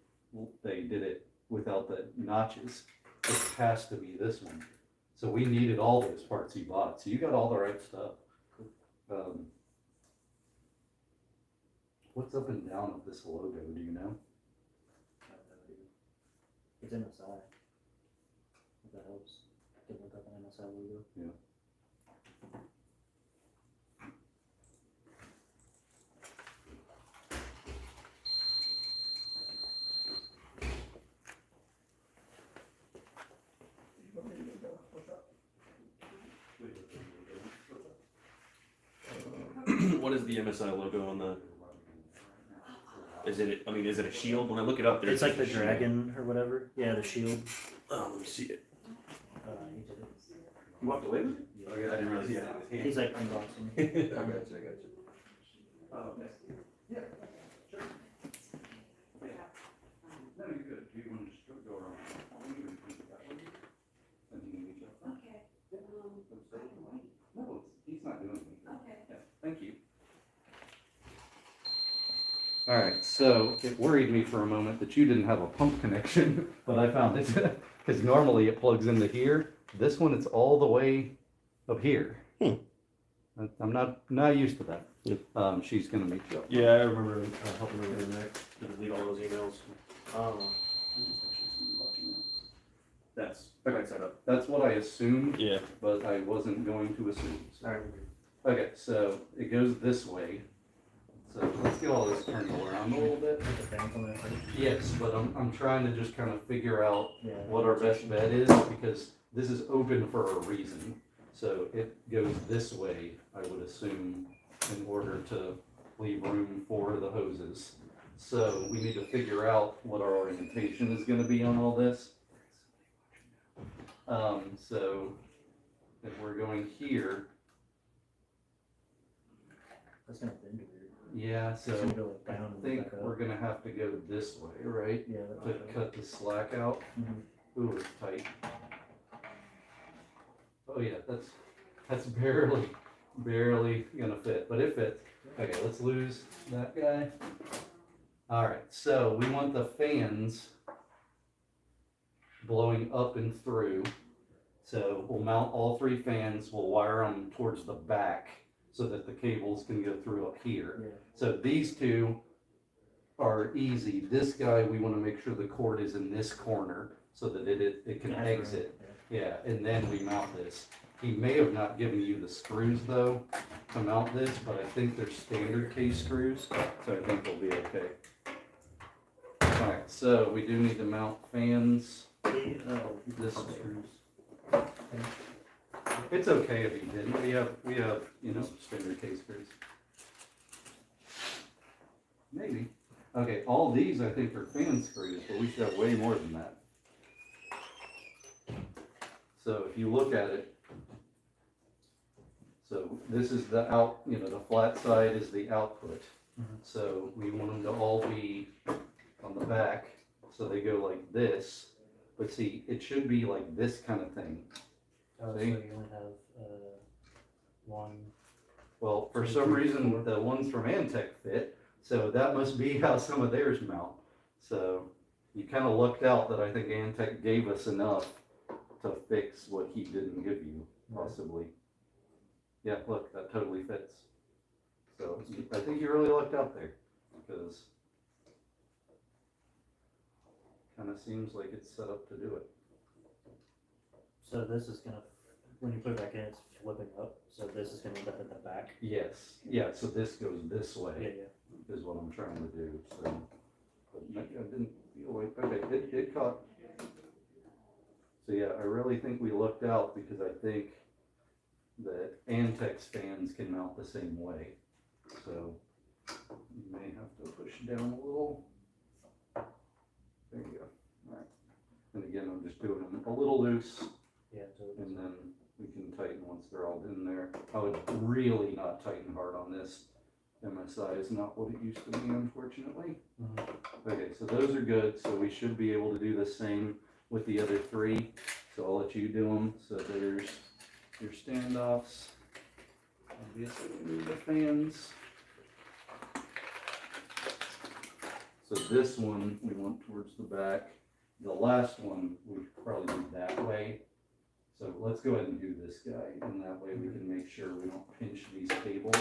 did it without the notches. It has to be this one. So we needed all those parts you bought, so you got all the right stuff. What's up and down of this logo, do you know? I have no idea. It's MSI. If that helps. Can look up an MSI logo. what is the MSI logo on the? Is it? I mean, is it a shield? When I look it up, It's like the a shield. dragon or whatever. Yeah, the shield. Oh, let me see it. He did it. You walked away with it? Okay, I didn't realize he had it in his He's like unboxing. hand. I got you. Oh, okay. Yeah, sure. No, you're good. Do you want to just go around? You can reach that way, and you can reach up. Okay. No, he's not doing anything. Okay. Yeah, thank you. All right, so it worried me for a moment that you didn't have a pump connection, but I found it, because normally it plugs into here. This one, it's all the way up here. I'm not used to that. Yep. She's gonna meet you up. Yeah, I remember helping her with that. Delete all those emails. That's right side up. That's what I assumed, Yeah. but I wasn't going to assume. So- Alright. Okay, so it goes this way. So let's get all this turned around a little bit. Put the fans on there first. Yes, but I'm trying to just kind of figure out Yeah. what our best bet is, because this is open for a reason. So it goes this way, I would assume, in order to leave room for the hoses. So we need to figure out what our orientation is gonna be on all this. So if we're going here, That's gonna bend weird. yeah, It's gonna so go like I down and think back up. we're gonna have to go this way, right? Yeah. To cut the slack out. Mhm. Ooh, it's tight. Oh yeah, that's barely gonna fit, but it fits. Okay, let's lose that guy. Alright, so we want the fans blowing up and through. So we'll mount all three fans, we'll wire them towards the back so that the cables can go through up here. Yeah. So these two are easy. This guy, we wanna make sure the cord is in this corner so that it can It has room. exit. Yeah, and then we mount this. He may have not given you the screws though to mount this, but I think they're standard case screws, so I think we'll be okay. Alright, so we do need to mount fans. This screws. It's okay if you didn't. We have, standard case screws. Maybe. Okay, all these I think are fan screws, but we should have way more than that. So if you look at it, so this is the out, the flat side is the output. Mhm. So we want them to all be on the back, so they go like this. But see, it should be like this kind of thing. So See? you only have one. Well, for some reason, the ones from Antec fit, so that must be how some of theirs mount. So you kind of lucked out that I think Antec gave us enough to fix what he didn't give you, possibly. Yeah, look, that totally fits. So I think you really lucked out there, because kind of seems like it's set up to do it. So this is gonna, when you put it back in, it's flipping up. So this is gonna end up at the back. Yes, yeah, so this goes this way. Yeah, yeah. Is what I'm trying to do, so. But I didn't feel like, okay, it caught. So yeah, I really think we looked out, because I think that Antec's fans can mount the same way. So you may have to push down a little. There you go, alright. And again, I'm just doing them a little loose, Yeah, so and then we can tighten once they're all in there. I would really not tighten hard on this. MSI is not what it used to be, unfortunately. Mhm. Okay, so those are good, so we should be able to do the same with the other three. So I'll let you do them. So there's your standoffs. Obviously, we need the fans. So this one, we want towards the back. The last one, we probably do that way. So let's go ahead and do this guy, and that way we can make sure we don't pinch these cables.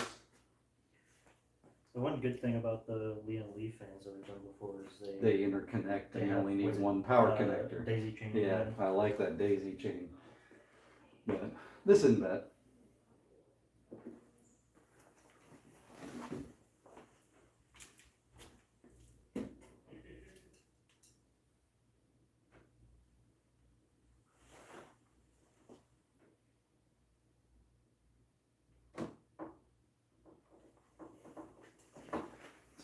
the one good thing about the Leon Lee fans that we've done before is They interconnect, They and you have- only need was it, one power connector. daisy chain. Yeah, I like that daisy chain. But this isn't bad.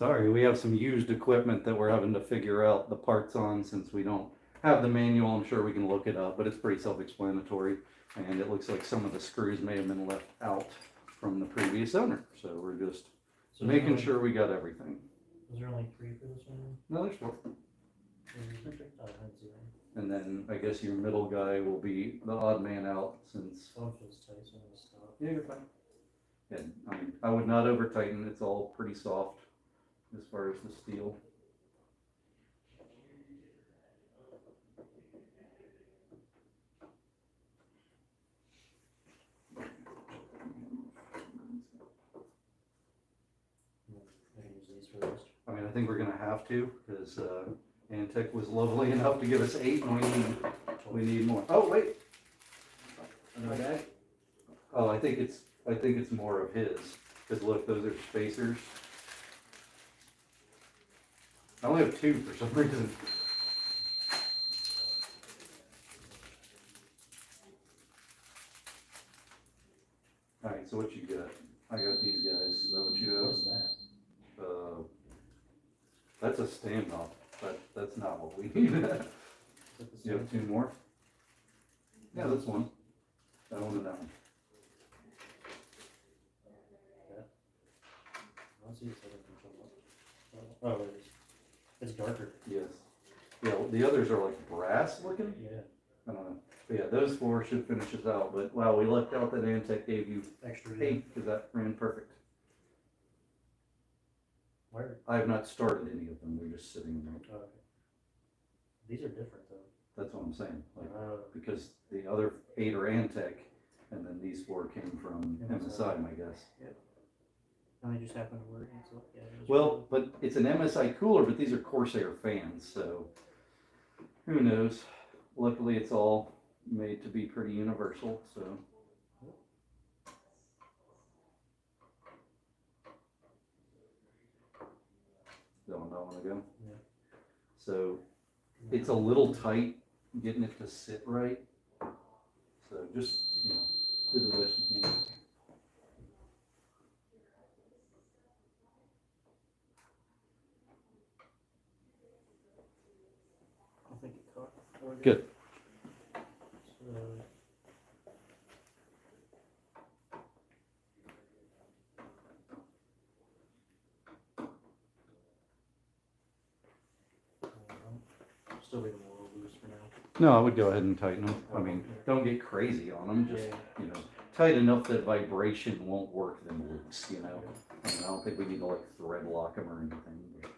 Sorry, we have some used equipment that we're having to figure out the parts on since we don't have the manual. I'm sure we can look it up, but it's pretty self-explanatory. And it looks like some of the screws may have been left out from the previous owner. So we're just So making sure we got everything. Was there only 3 for this one? No, there's four. I had 0. And then I guess your middle guy will be the odd man out since, Phone feels tight, so I'm gonna stop. yeah, you're fine. And I mean, I would not over tighten. It's all pretty soft as far as the steel. I can use these for this. I mean, I think we're gonna have to, because Antec was lovely enough to give us 8, and we need more. Oh, wait. Another bag? Oh, I think it's more of his, because look, those are spacers. I only have 2 for some reason. Alright, so what you got? I got these guys, is that what you have? What's that? That's a standoff, but that's not what we need. Is that the You have same? 2 more? Yeah, that's one. That one and that one. I don't see this other control. Oh, it is. It's darker. Yes. Yeah, the others are like brass looking. Yeah. I don't know. But yeah, those 4 should finish us out. But wow, we left out that Antec gave you Extra. 8 because that ran perfect. Where? I have not started any of them. They're just sitting there. Oh, okay. These are different though. That's what I'm saying. Like, Oh, because the other 8 are Antec, and then these 4 came from MSI, my guess. and they just happen to work. And so, yeah, it was Well, but it's an MSI cooler, but these are Corsair fans, so who knows? Luckily, it's all made to be pretty universal, so. Don't want to go? Yeah. So it's a little tight getting it to sit right. So just, do the best you can. I think it caught. We're Good. So, still leave them a little loose for now. No, I would go ahead and tighten them. I mean, don't get crazy on them, just, tight enough that vibration won't work them loose, I mean, I don't think we need to like thread lock them or anything. But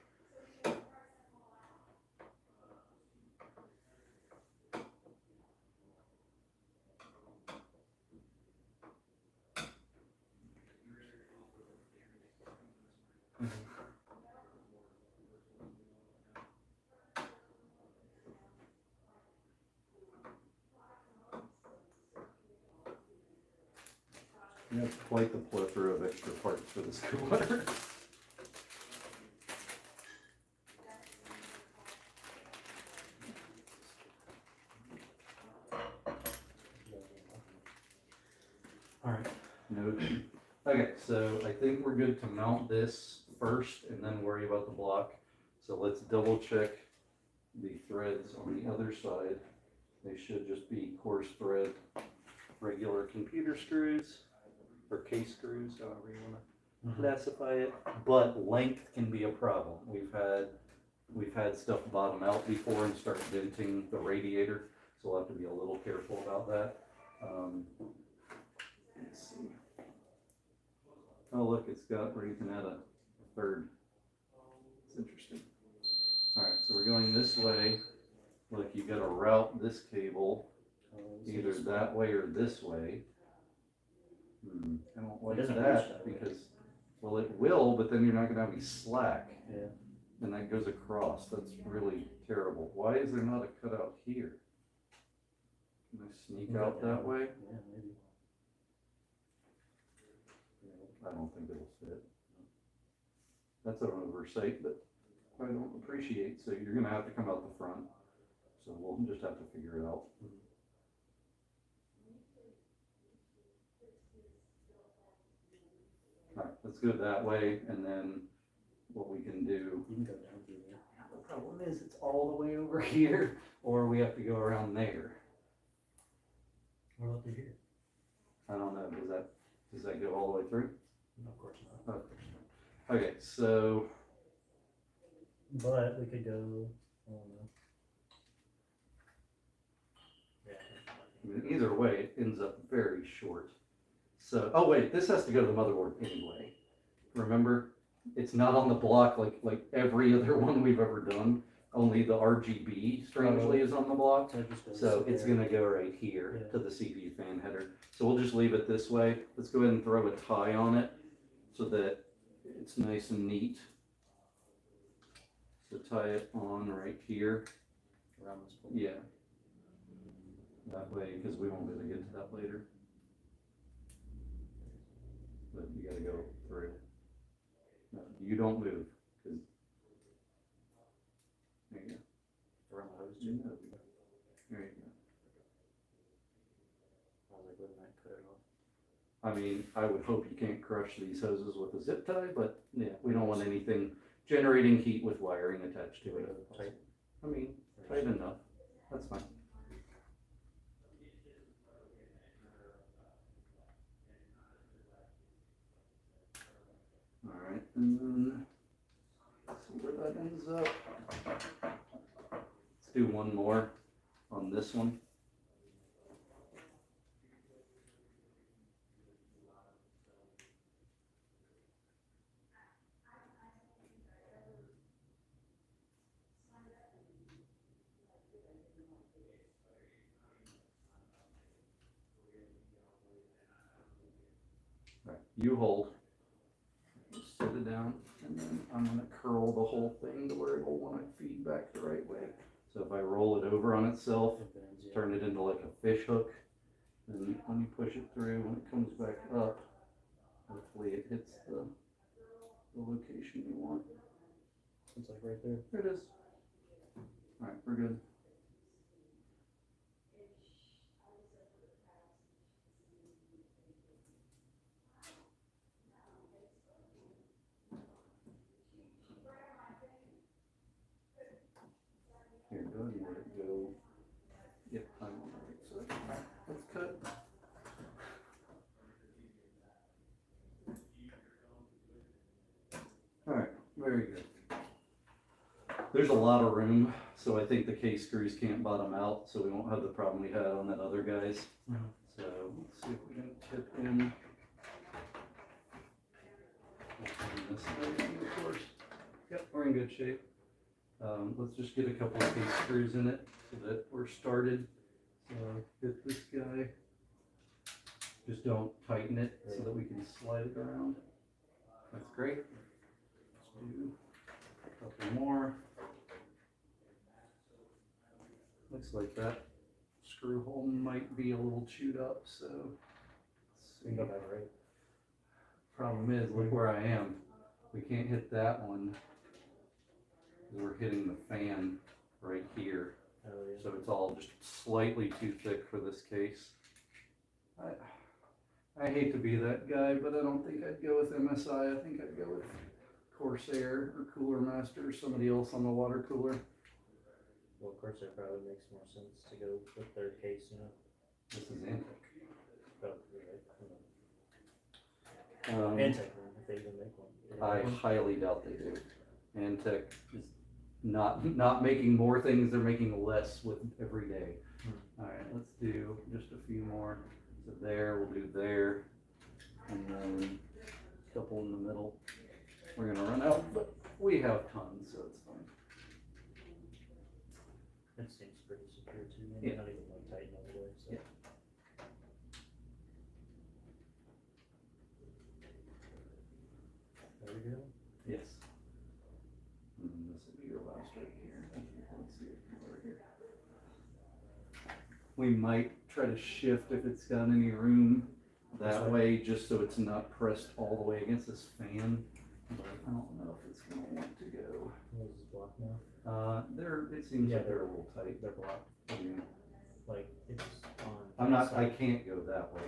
you have quite the plethora of extra parts for this cooler. Alright. Noted. Okay, so I think we're good to mount this first and then worry about the block. So let's double check the threads on the other side. They should just be coarse thread, regular computer screws, or case screws, however you want to classify it. But length can be a problem. We've had stuff bottom out before and start denting the radiator, so we'll have to be a little careful about that. Let's see. Oh, look, it's got where you can add a third. It's interesting. All right, so we're going this way. Look, you got to route this cable either that way or this way. I don't like doesn't reach that that way. because, well, it will, but then you're not going to have any slack. Yeah. And that goes across. That's really terrible. Why is there not a cutout here? Can I sneak out that way? Yeah, maybe. I don't think it'll fit. That's an oversight that I don't appreciate, so you're gonna have to come out the front. So we'll just have to figure it out. Alright, let's go that way, and then what we can do. You can go down through there. The problem is it's all the way over here, or we have to go around there. What about through here? I don't know, does that go all the way through? No, of course not. Okay, so, But we could go, I don't know. Yeah. I mean, either way, it ends up very short. So, oh wait, this has to go to the motherboard anyway. Remember, it's not on the block like every other one we've ever done. Only the RGB strangely is on the block. So it just goes So it's there. gonna go right here Yeah. to the CPU fan header. So we'll just leave it this way. Let's go ahead and throw a tie on it so that it's nice and neat. So tie it on right here. Around this point. Yeah. That way, because we won't be able to get to that later. But you gotta go through. No, you don't move, because. There you go. Around the hose You too. know. There you go. I was like, wouldn't that cut it off? I mean, I would hope you can't crush these hoses with a zip tie, but yeah, we don't want anything generating heat with wiring attached to it. Tight. I mean, tight enough, that's fine. Alright, and then, let's see where that ends up. Let's do one more on this one. Alright, you hold. Set it down, and then I'm gonna curl the whole thing to where it will wanna feed back the right way. So if I roll it over on itself, It bends, yeah. turn it into like a fish hook, and when you push it through, when it comes back up, hopefully it hits the location you want. It's like right there. There it is. Alright, we're good. Here, go ahead and let it go. Yep, I'm on the right side. Alright, let's cut. Alright, very good. There's a lot of room, so I think the case screws can't bottom out, so we won't have the problem we had on that other guy's. Mhm. So let's see if we can tip in. This way, of course. Yep, we're in good shape. Let's just get a couple of case screws in it so that we're started. So get this guy. Just don't tighten it so that we can slide it around. That's great. Let's do a couple more. Looks like that screw hole might be a little chewed up, so let's We see. can go back right. Problem is, look where I am. We can't hit that one. 'Cause we're hitting the fan right here. Oh, yeah. So it's all just slightly too thick for this case. I hate to be that guy, but I don't think I'd go with MSI. I think I'd go with Corsair or Cooler Master or somebody else on the water cooler. Well, of course, it probably makes more sense to go with their case, you know. This is Antec. Probably, right? Antec, if they even make one. Do they I make one? highly doubt they do. Antec is not making more things, they're making less with every day. Alright, let's do just a few more. So there, we'll do there, and then a couple in the middle. We're gonna run out, but we have tons, so it's fine. It seems pretty secure too, and Yeah. not even like tighten all the way, so. Yeah. There we go. Yes. And then this will be your last right here. Let's see if over here. We might try to shift if it's got any room This that way? way, just so it's not pressed all the way against this fan. But I don't know if it's gonna want to go. What is this block now? It seems Yeah, like they're a little tight. They're blocked, Yeah. like, it's on. I'm not, the I side. can't go that way.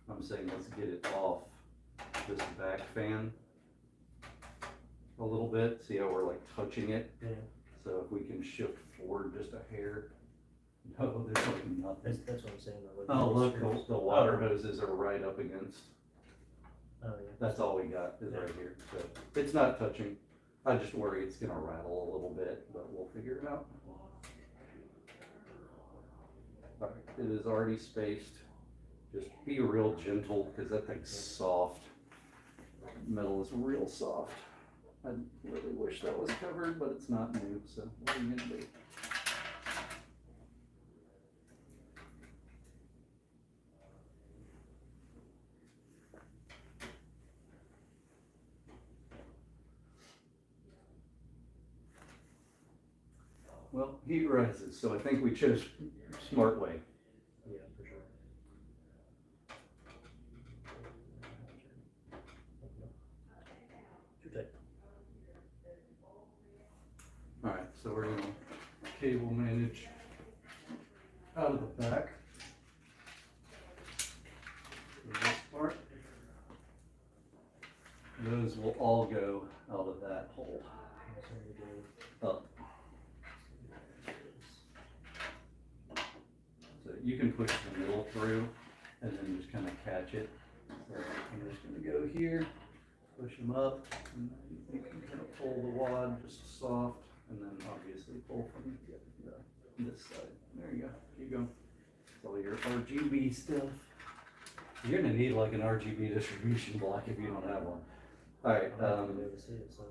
I'm saying let's get it off this back fan. a little bit, see how we're like touching it? Yeah, So if we can shift forward just a hair. No, there's like nothing. that's what I'm saying, though. like, Oh, look, screws. the water hoses are right up against, Oh, yeah. that's all we got is right here, so it's not touching. I just worry it's gonna rattle a little bit, but we'll figure it out. Alright, it is already spaced. Just be real gentle, cause that thing's soft. Metal is real soft. I really wish that was covered, but it's not new, so what are you gonna do? Well, heat rises, so I think we chose smart way. Yeah, for sure. Too tight. Alright, so we're gonna cable manage out of the back. For this part. Those will all go out of that hole. So we do Up. So you can push the middle through and then just kind of catch it. So I'm just gonna go here, push them up, and then you can kind of pull the wad just soft, and then obviously pull from this side. There you go, keep going. All your RGB stuff. You're gonna need like an RGB distribution block if you don't have one. Alright, I'm not gonna be able to see it, so.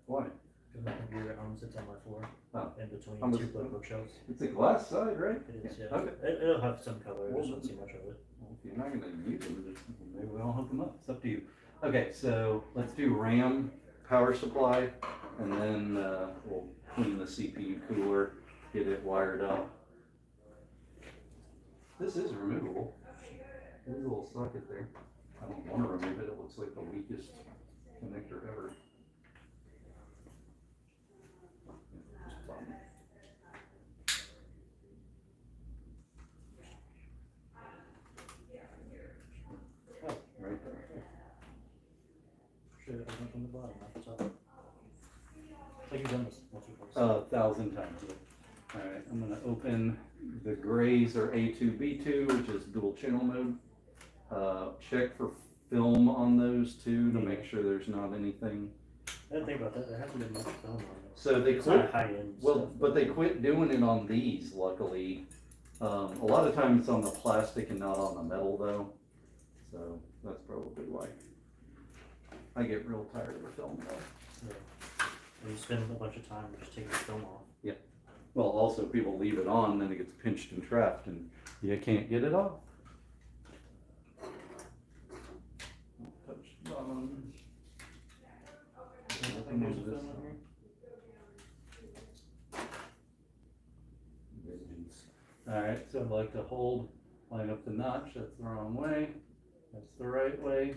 why? Cause my computer arm sits on my floor, Oh. in between I'm two just- bookshelves. It's a glass side, right? It is, yeah. Okay. It'll have some color, I Well, just don't see much of it. Well, if you're not gonna use them, just, maybe we all hook them up, it's up to you. Okay, so let's do RAM, power supply, and then, we'll clean the CPU cooler, get it wired up. This is removable. There's a little socket there. I don't wanna remove it, it looks like the weakest connector ever. Just button. Oh, right there. Should have opened from the bottom, not the top. It's like you've done this once or twice. 1,000 times. Alright, I'm gonna open the grays are A2B2, which is dual channel mode. Check for film on those two to make sure there's not anything. I didn't think about that, there hasn't been much film on this. So they It's not quit, high end well, stuff. but they quit doing it on these luckily. A lot of times it's on the plastic and not on the metal though. So that's probably why. I get real tired of the film though. Yeah. And you spend a bunch of time just taking the film off. Well, also people leave it on, then it gets pinched and trapped and you can't get it off. Touch the bottom. I think there's a film on here. Alright, so I'd like to hold, line up the notch, that's the wrong way, that's the right way.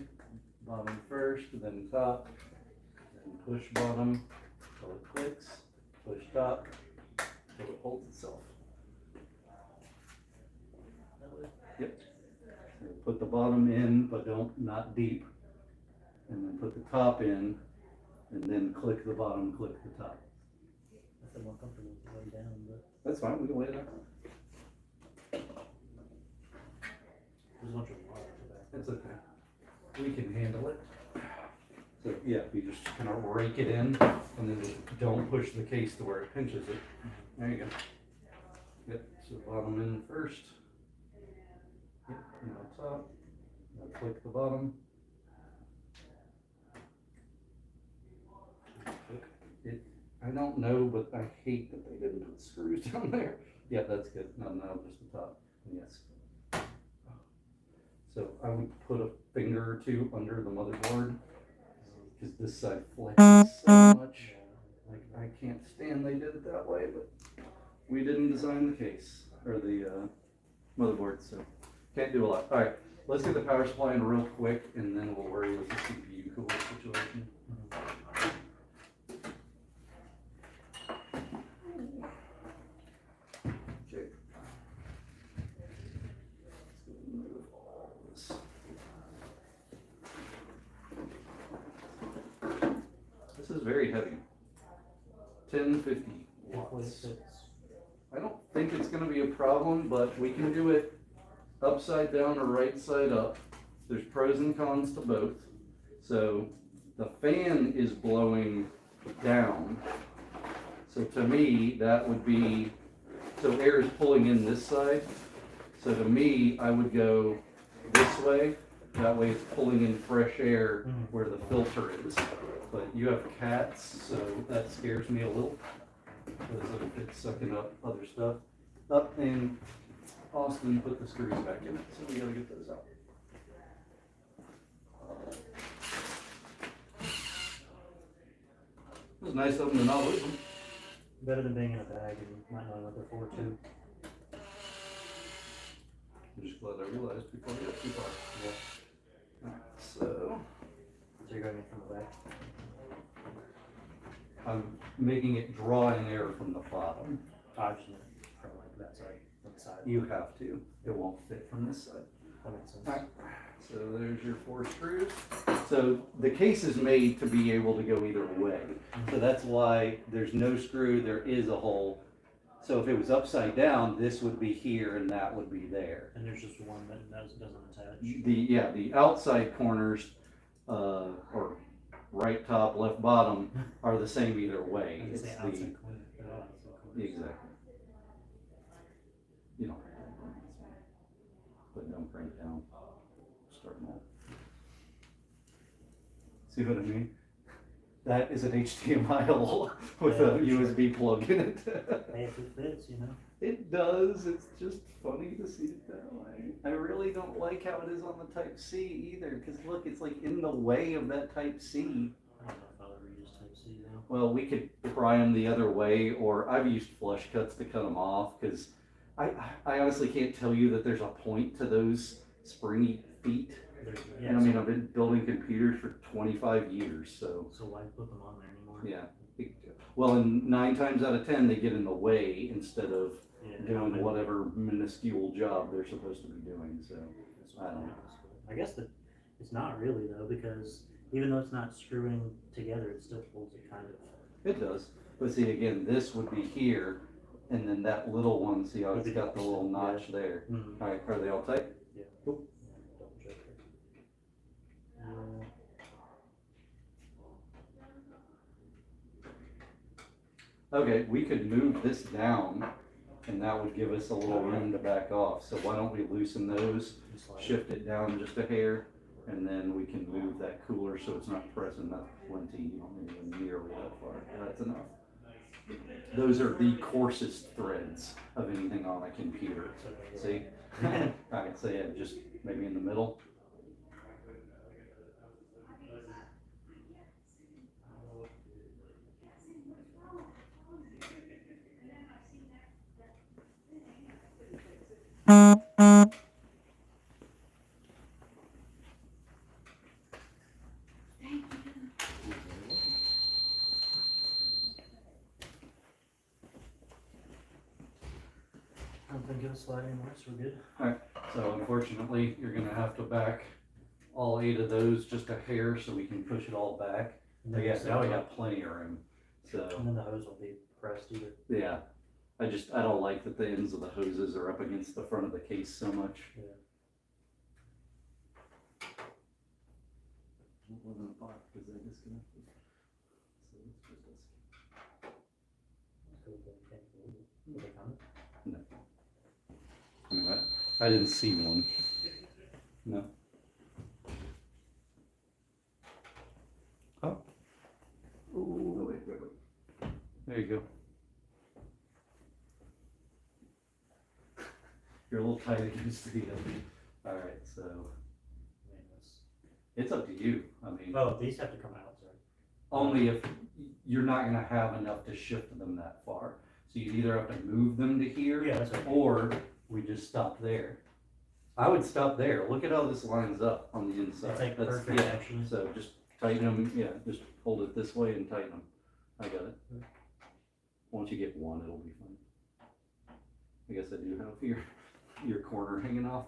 Bottom first, then top, then push bottom, till it clicks, push top, till it holds itself. That way. So put the bottom in, but not deep. And then put the top in, and then click the bottom, click the top. I feel more comfortable with it laying down, but That's fine, we can lay it out. there's a bunch of water in the back. It's okay. We can handle it. So, yeah, you just kind of rake it in, and then just don't push the case to where it pinches it. There you go. Yep, so bottom in first. Yep, and on top. Now click the bottom. I don't know, but I hate that they didn't put screws down there. Yeah, that's good. No, just the top. Yes. So I would put a finger or two under the motherboard because this side flexes so much. Like I can't stand they did it that way, but we didn't design the case or the motherboard, so can't do a lot. All right, let's get the power supply in real quick, and then we'll worry with the CPU cooler situation. Okay. Let's remove all this. This is very heavy. 1050 Hopefully it watts. fits. I don't think it's gonna be a problem, but we can do it upside down or right side up. There's pros and cons to both. So the fan is blowing down. So to me, that would be, so air is pulling in this side. So to me, I would go this way. That way it's pulling in fresh air where the filter is. But you have cats, so that scares me a little. Because if it's sucking up other stuff. Up and Austin put the screws back in it, so we gotta get those out. It was nice of them to not lose them. Better than being in a bag and not knowing what they're for too. I'm just glad I realized before we got too far. Yeah. Alright, so So you're going in from the back. I'm making it draw in air from the bottom. I just meant from like that side, from the side. You have to. It won't fit from this side. That makes sense. Alright, so there's your 4 screws. So the case is made to be able to go either way. So that's why there's no screw, there is a hole. So if it was upside down, this would be here and that would be there. And there's just one that doesn't attach. The outside corners, or right top, left bottom, are the same either way. I It's say the, outside corner. They're all outside corners. exactly. You know, but don't crank down, start them all. See what I mean? That is an HDMI hole with Yeah, a for sure. USB plug in it. Hey, if it fits, you know. It does, it's just funny to see it that way. I really don't like how it is on the Type C either, because look, it's like in the way of that Type C. I don't know if I'll ever use Type C though. Well, we could pry them the other way, or I've used flush cuts to cut them off, because I honestly can't tell you that there's a point to those springy feet. Yeah, And I mean, I've been building computers for 25 years, so. so why put them on there anymore? Yeah, well, and 9 times out of 10, they get in the way instead of Yeah, doing maybe whatever minuscule job they're supposed to be doing, so. that's what I don't know. I guess that it's not really though, because even though it's not screwing together, it still holds it kind of. It does, but see, again, this would be here, and then that little one, see how it's got the little notch there. Mm-hmm. Alright, are they all tight? Yeah. Cool. Double check it. Okay, we could move this down, and that would give us a little room to back off, so why don't we loosen those, Just like- shift it down just a hair, and then we can move that cooler so it's not pressing that plenty, you don't need to go nearly that far, that's enough. Those are the coarsest threads of anything on a computer, see? Alright, so yeah, just maybe in the middle. I don't think it'll slide anymore, so we're good. So unfortunately, you're gonna have to back all 8 of those just a hair so we can push it all back. And But then, yeah, now we got plenty of room, so, and then the hose will be pressed either. yeah. I don't like that the ends of the hoses are up against the front of the case so much. Yeah. It wasn't a box because they disconnected. So it's just us. So we can't move it. Will they come? No. I mean, I didn't see one. No. Oh. Ooh. Wait. There you go. You're a little tight against the Alright, so I mean, that's- it's up to you. I mean, Oh, these have to come out, sorry. only if you're not gonna have enough to shift them that far. So you either have to move them to here, Yeah, that's right. or we just stop there. I would stop there. Look at how this lines up on the inside. That's like That's- perfect, yeah. actually. So just tighten them, yeah, just hold it this way and tighten them. I got it. Once you get one, it'll be fine. I guess I do have your corner hanging off.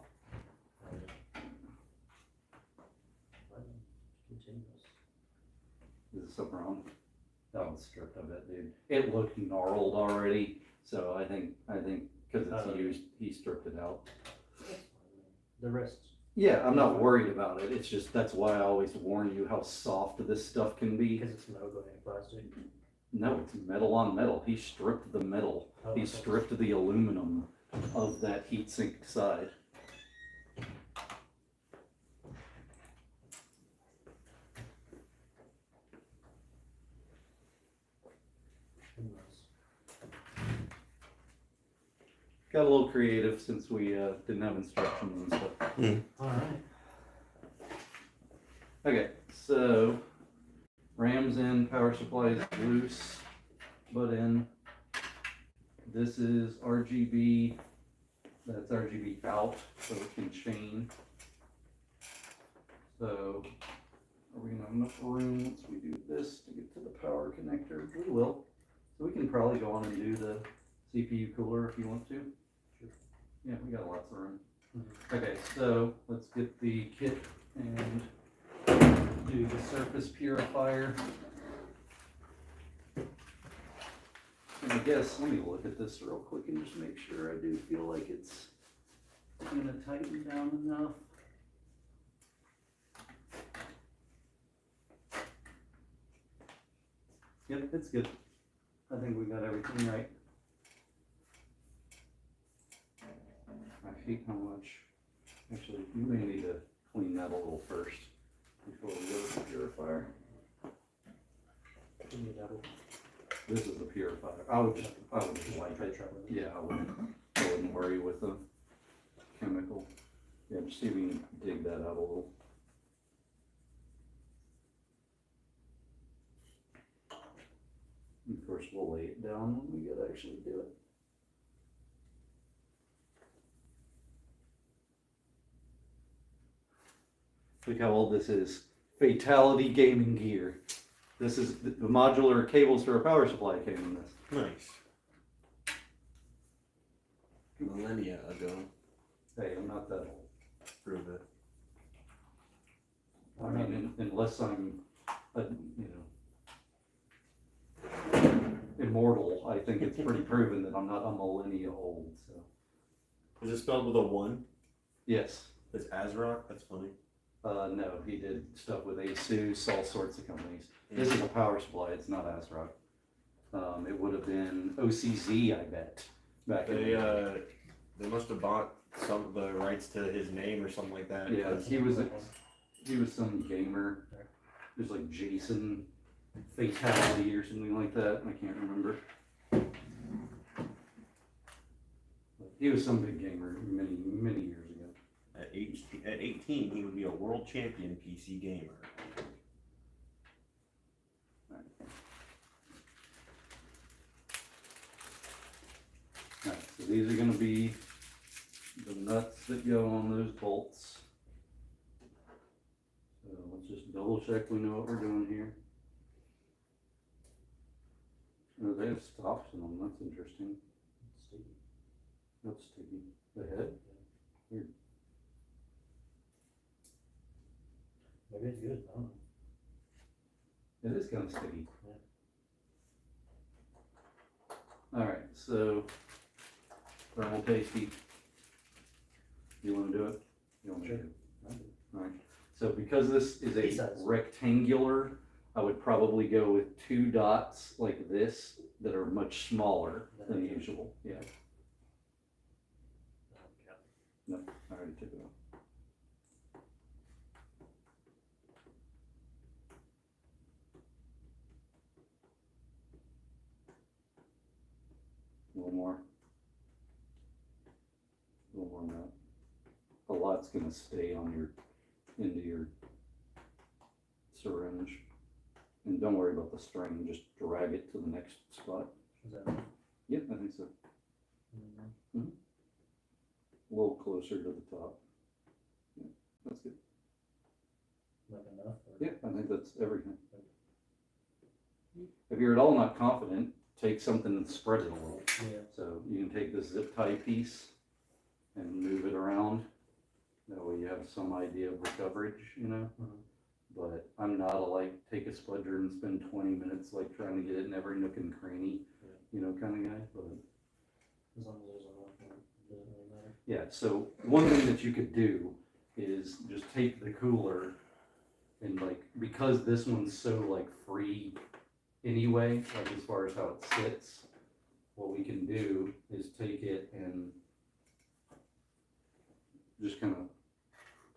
Continuous. Is there something wrong? That was stripped of it, dude. It looked gnarled already, so I think because it's used, he stripped it out. The rest. Yeah, I'm not worried about it. It's just that's why I always warn you how soft this stuff can be. Because it's metal going into plastic. No, it's metal on metal. He stripped the metal. Oh, He okay. stripped the aluminum of that heatsink side. Who knows? Got a little creative since we didn't have instructions and stuff. Alright. Okay, so Rams in, power supply is loose, but in. This is RGB. That's RGB out, so it can chain. So, are we gonna have enough room once we do this to get to the power connector? We will. So we can probably go on and do the CPU cooler if you want to. Sure. Yeah, we got lots of room. Mhm. Okay, so let's get the kit and do the surface purifier. And I guess, let me look at this real quick and just make sure I do feel like it's gonna tighten down enough. Yep, it's good. I think we got everything right. I hate how much, actually, you may need to clean that a little first before we go to the purifier. Give me that. This is the purifier. I would just wipe it. Yeah, I wouldn't worry with the chemical. Yeah, just see if you can dig that out a little. Of course, we'll lay it down when we get to actually do it. Look how old this is. Fatality gaming gear. This is the modular cables for a power supply came in this. Nice. Millennia ago. Hey, I'm not that old. Prove it. I mean, unless I'm, immortal, I think it's pretty proven that I'm not a millennia old, so. Is it spelled with a 1? Yes. It's Azrock? That's funny. No, he did stuff with ASUS, all sorts of companies. This is a power supply, it's not ASRock. It would have been OCZ, I bet, back in the day. They must have bought some of the rights to his name or something like that. Yeah, because- he was some gamer. It was like Jason Fatality or something like that, I can't remember. He was some big gamer many, many years ago. At 18, he would be a world champion PC gamer. Alright, so these are gonna be the nuts that go on those bolts. So let's just double check we know what we're doing here. Oh, they have stops in them, that's interesting. Sticky. That's sticky. The head? Weird. Maybe it's good, I don't know. It is kind of sticky. Alright, so thermal pasty. You wanna do it? You want me to? Sure. I do. Alright, so because this is Pea a size. rectangular, I would probably go with 2 dots like this that are much smaller than Okay. usual. Yeah, Okay. no, I already took it off. A little more. A little more than that. A lot's gonna stay on into your syringe. And don't worry about the string, just drag it to the next spot. Is that right? Yeah, I think so. Mhm. A little closer to the top. Yeah, that's good. Like enough? Or? Yeah, I think that's everything. If you're at all not confident, take something and spread it a little. Yeah. So you can take this zip tie piece and move it around. That way you have some idea of the coverage, you know? Mhm. but I'm not a like, take a spudger and spend 20 minutes like trying to get it in every nook and cranny, you know, kind of guy, but. As long as there's enough, it doesn't really matter. Yeah, so one thing that you could do is just take the cooler and like, because this one's so like free anyway, like as far as how it sits, what we can do is take it and just kind of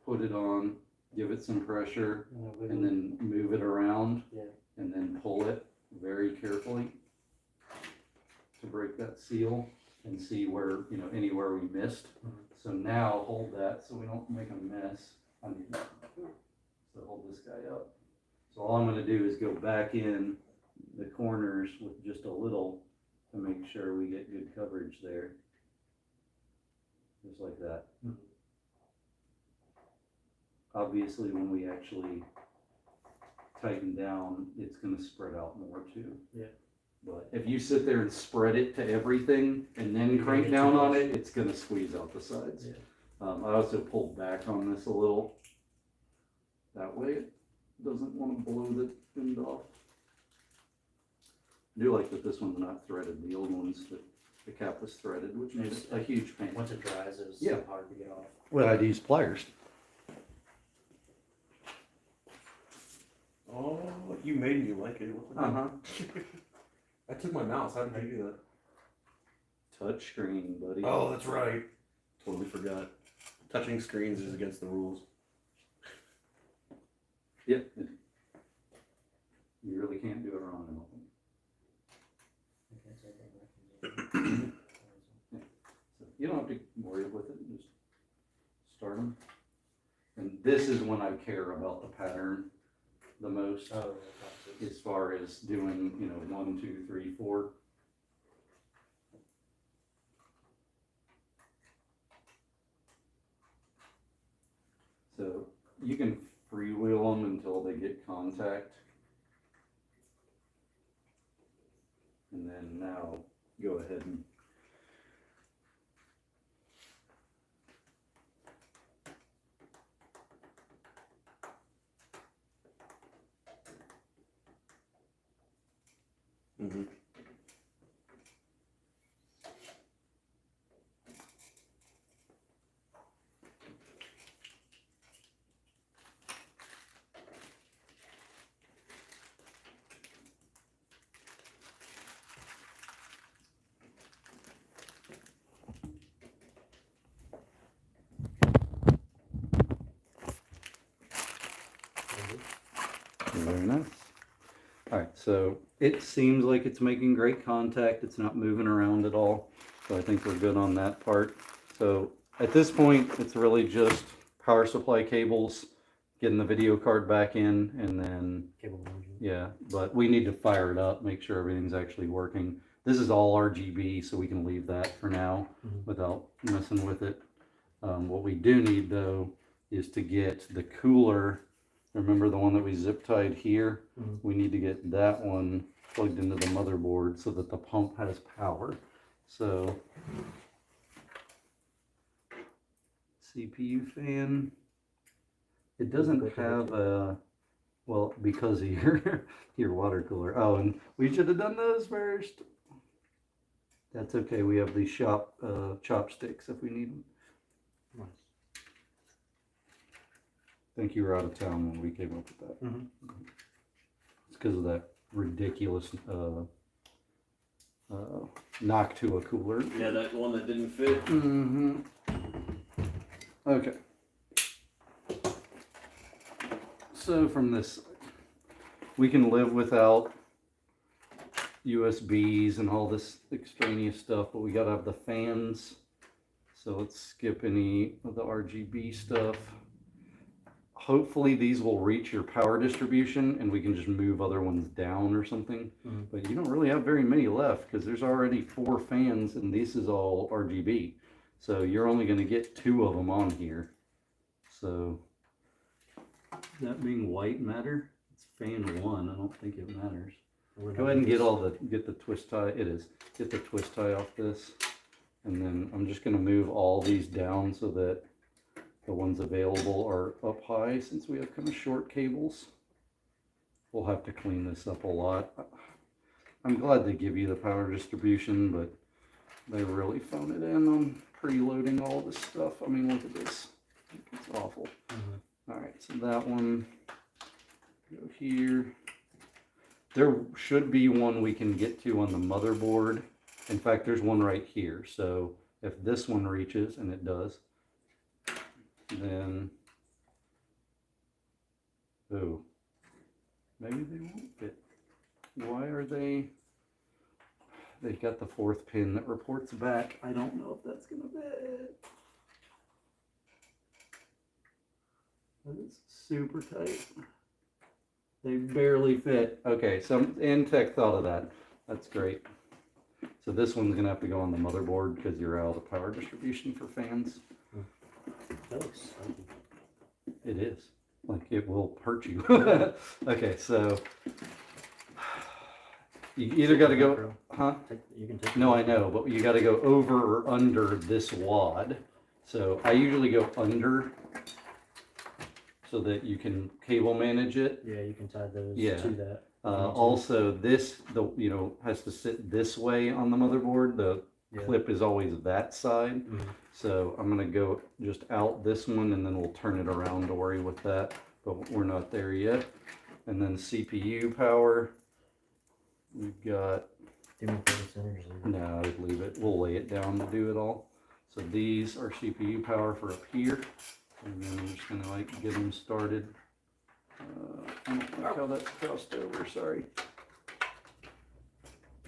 put it on, give it some pressure, and then move it around. Yeah. And then pull it very carefully to break that seal and see where, you know, anywhere we missed. So now hold that so we don't make a mess. So hold this guy up. So all I'm gonna do is go back in the corners with just a little to make sure we get good coverage there. Just like that. Obviously, when we actually tighten down, it's gonna spread out more too. Yeah. But if you sit there and spread it to everything and then You're crank gonna get down too on much. it, it's gonna squeeze out the sides. Yeah. I also pulled back on this a little. That way it doesn't wanna blow the end off. I do like that this one's not threaded. The old ones, the cap was threaded, which made it a huge pain. Once it dries, it was Yeah. hard to get off. Well, I'd use pliers. Oh, you made me like it. What the heck? I took my mouse. How did you do that? Touch screen, buddy. Oh, that's right. Totally forgot. Touching screens is against the rules. Yep. You really can't do it wrong, I don't think. I can't say that back. So you don't have to worry with it, just start them. And this is when I care about the pattern the most, Oh, as far as doing, you know, 1, 2, 3, 4. So you can freewheel them until they get contact. And then now go ahead and Mm-hmm. very nice. All right, so it seems like it's making great contact. It's not moving around at all. So I think we're good on that part. So at this point, it's really just power supply cables, getting the video card back in, and then, Cable management. yeah, but we need to fire it up, make sure everything's actually working. This is all RGB, so we can leave that for now Mhm. without messing with it. What we do need though is to get the cooler. Remember the one that we zip tied here? Mhm. We need to get that one plugged into the motherboard so that the pump has power. So CPU fan. It doesn't have a, well, because of your your water cooler. Oh, and we should have done those first. That's okay. We have these chopsticks if we need them. Nice. I think you were out of town when we came up with that. Mhm. It's because of that ridiculous knock to a cooler. Yeah, that one that didn't fit. Mm-hmm. Okay. So from this, we can live without USBs and all this extraneous stuff, but we gotta have the fans. So let's skip any of the RGB stuff. Hopefully these will reach your power distribution and we can just move other ones down or something. Mhm. But you don't really have very many left because there's already 4 fans and this is all RGB. So you're only going to get 2 of them on here. So that being white matter, it's fan 1. I don't think it matters. Go ahead and get the twist tie. It is. Get the twist tie off this. And then I'm just going to move all these down so that the ones available are up high since we have kind of short cables. We'll have to clean this up a lot. I'm glad they give you the power distribution, but they really phone it in on preloading all this stuff. I mean, look at this. It's awful. All right, so that one, go here. There should be one we can get to on the motherboard. In fact, there's one right here. So if this one reaches, and it does, then, oh, maybe they won't fit. Why are they? They've got the 4th pin that reports back. I don't know if that's gonna fit. That is super tight. They barely fit. Okay, so Antec thought of that. That's great. So this one's gonna have to go on the motherboard because you're out of power distribution for fans. That looks spiky. It is. Like, it will hurt you. Okay, so you either got to go, huh? You can take. No, I know, but you got to go over or under this wad. So I usually go under so that you can cable manage it. Yeah, you can tie those Yeah. to that. Also, this has to sit this way on the motherboard. The Yeah. clip is always that side. Mhm. So I'm gonna go just out this one and then we'll turn it around to worry with that, but we're not there yet. And then CPU power, we've got, Do me for the centers. no, I'd leave it, we'll lay it down to do it all. So these are CPU power for up here, and then I'm just gonna like get them started. I don't like how that's crossed over, sorry.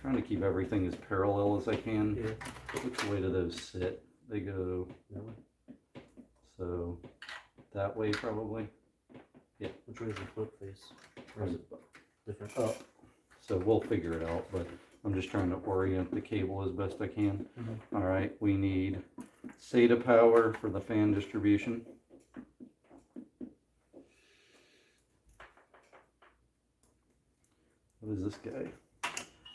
Trying to keep everything as parallel as I can. Yeah. Which way do those sit? They go, That way. so that way probably. Which way is the flip face? Or is it different? Up. So we'll figure it out, but I'm just trying to orient the cable as best I can. Mhm. All right, we need SATA power for the fan distribution. What is this guy?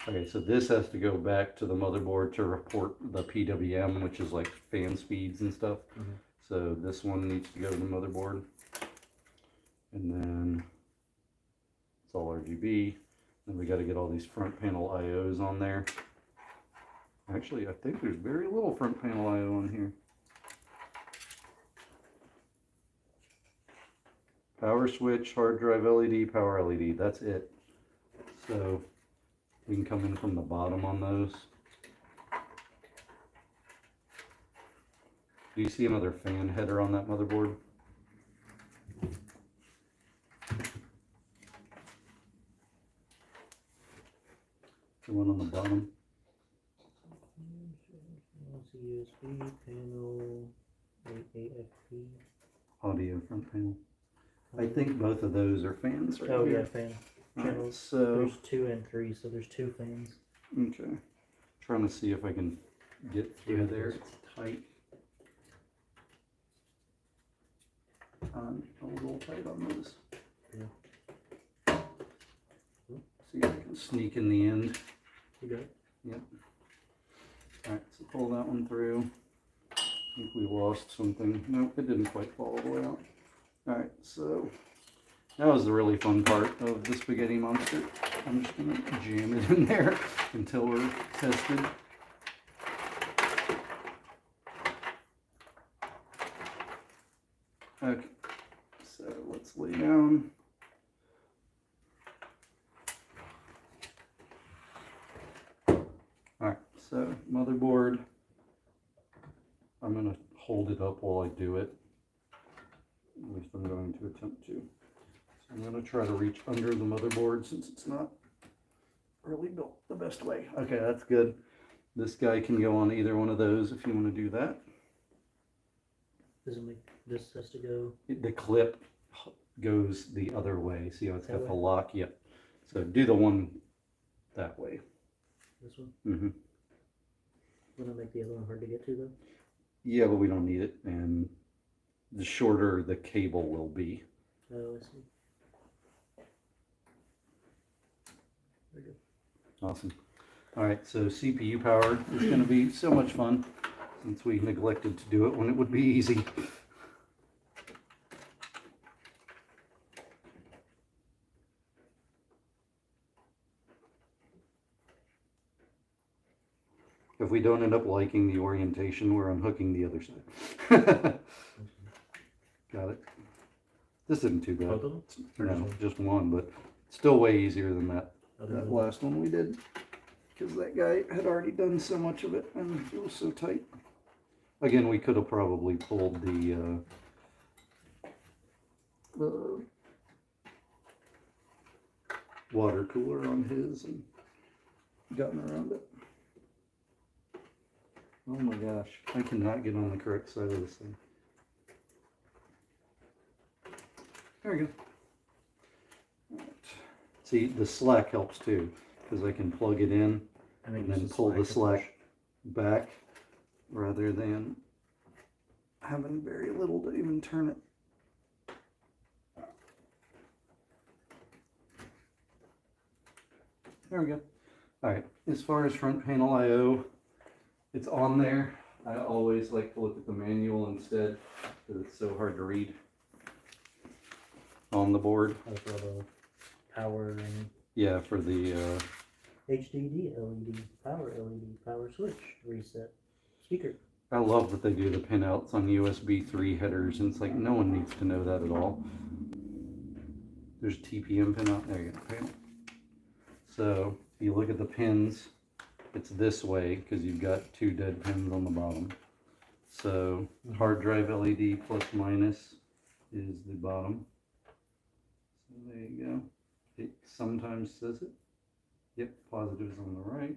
Okay, so this has to go back to the motherboard to report the PWM, which is like fan speeds and stuff. Mhm. So this one needs to go to the motherboard. And then it's all RGB. Then we got to get all these front panel IOs on there. Actually, I think there's very little front panel IO on here. Power switch, hard drive LED, power LED, that's it. So we can come in from the bottom on those. Do you see another fan header on that motherboard? The one on the bottom. USB panel, AFP. Audio front panel. I think both of those are fans right Oh here. yeah, fan All right, channels. so, There's 2 and 3, so there's 2 fans. okay. Trying to see if I can get through Yeah, there. it is. It's tight. A little tight on those. Yeah. See if I can sneak in the end. You got it? Alright, so pull that one through. I think we lost something. Nope, it didn't quite fall all the way out. Alright, so that was the really fun part of the spaghetti monster. I'm just gonna jam it in there until we're tested. Okay, so let's lay down. Alright, so motherboard. I'm going to hold it up while I do it. At least I'm going to attempt to. So I'm going to try to reach under the motherboard since it's not really built the best way. Okay, that's good. This guy can go on either one of those if you want to do that. Does it make this has to go? The clip goes the other way. See how it's got That the way? lock? Yep. So do the one that way. This one? Mm-hmm. Wouldn't it make the other one hard to get to though? Yeah, but we don't need it. And the shorter the cable will be. Oh, I see. Very good. Awesome. All right, so CPU power is going to be so much fun since we neglected to do it when it would be easy. if we don't end up liking the orientation, we're unhooking the other side. Got it. This isn't too bad. Both of them? Or No, just one? just one, but still way easier than that Other that than- last one we did. Because that guy had already done so much of it and it was so tight. Again, we could have probably pulled the water cooler on his and gotten around it. Oh my gosh, I cannot get on the correct side of this thing. There we go. Alright. See, the slack helps too, because I can plug it in and use then pull the slack back rather than having very little to even turn it. There we go. Alright, as far as front panel I/O, it's on there. I always like to look at the manual instead, because it's so hard to read on the board. Oh, for the power and Yeah, for the HDD LED, power switch, reset, speaker. I love that they do the pinouts on USB 3 headers, and it's like no one needs to know that at all. There's a TPM pinout. There you go. Panel. So if you look at the pins, it's this way because you've got 2 dead pins on the bottom. So hard drive LED plus minus is the bottom. So there you go. It sometimes says it. Yep, positive is on the right.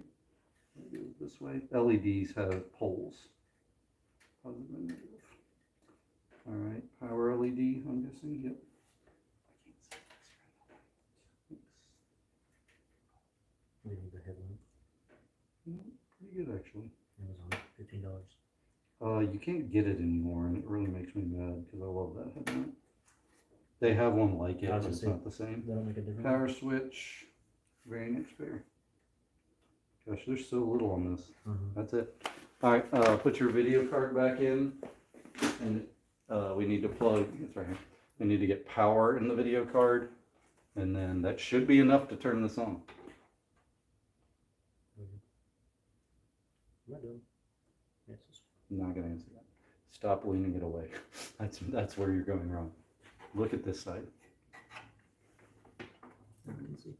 It goes this way. LEDs have poles. Positive and negative. All right, power LED, I'm guessing. Yep. We need the headlamp. Pretty good actually. Amazon, $15. You can't get it anymore, and it really makes me mad because I love that headlamp. They have one like it, I was but it's gonna say, not the same. That'll make a difference. Power switch, very next pair. Gosh, there's so little on this. Mhm. That's it. All right, put your video card back in, and we need to plug. It's right here. We need to get power in the video card, and then that should be enough to turn this on. Am I done? Yes. I'm not gonna answer that. Stop leaning it away. That's where you're going wrong. Look at this side. I can see.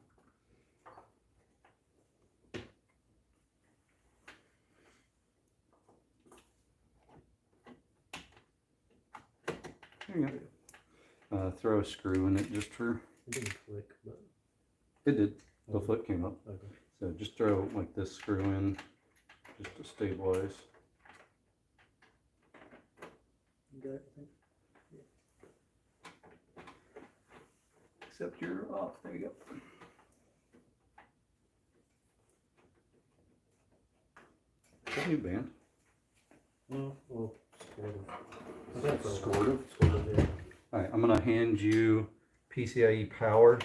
There you go. Throw a screw in it just for. It didn't click, but It did. The foot came up. okay. So just throw like this screw in, just to stabilize. You got it, I think? Except you're off. There you go. Is that a new band? No, well, sort of. Sort of? Sort of, yeah. All right, I'm gonna hand you PCIe power.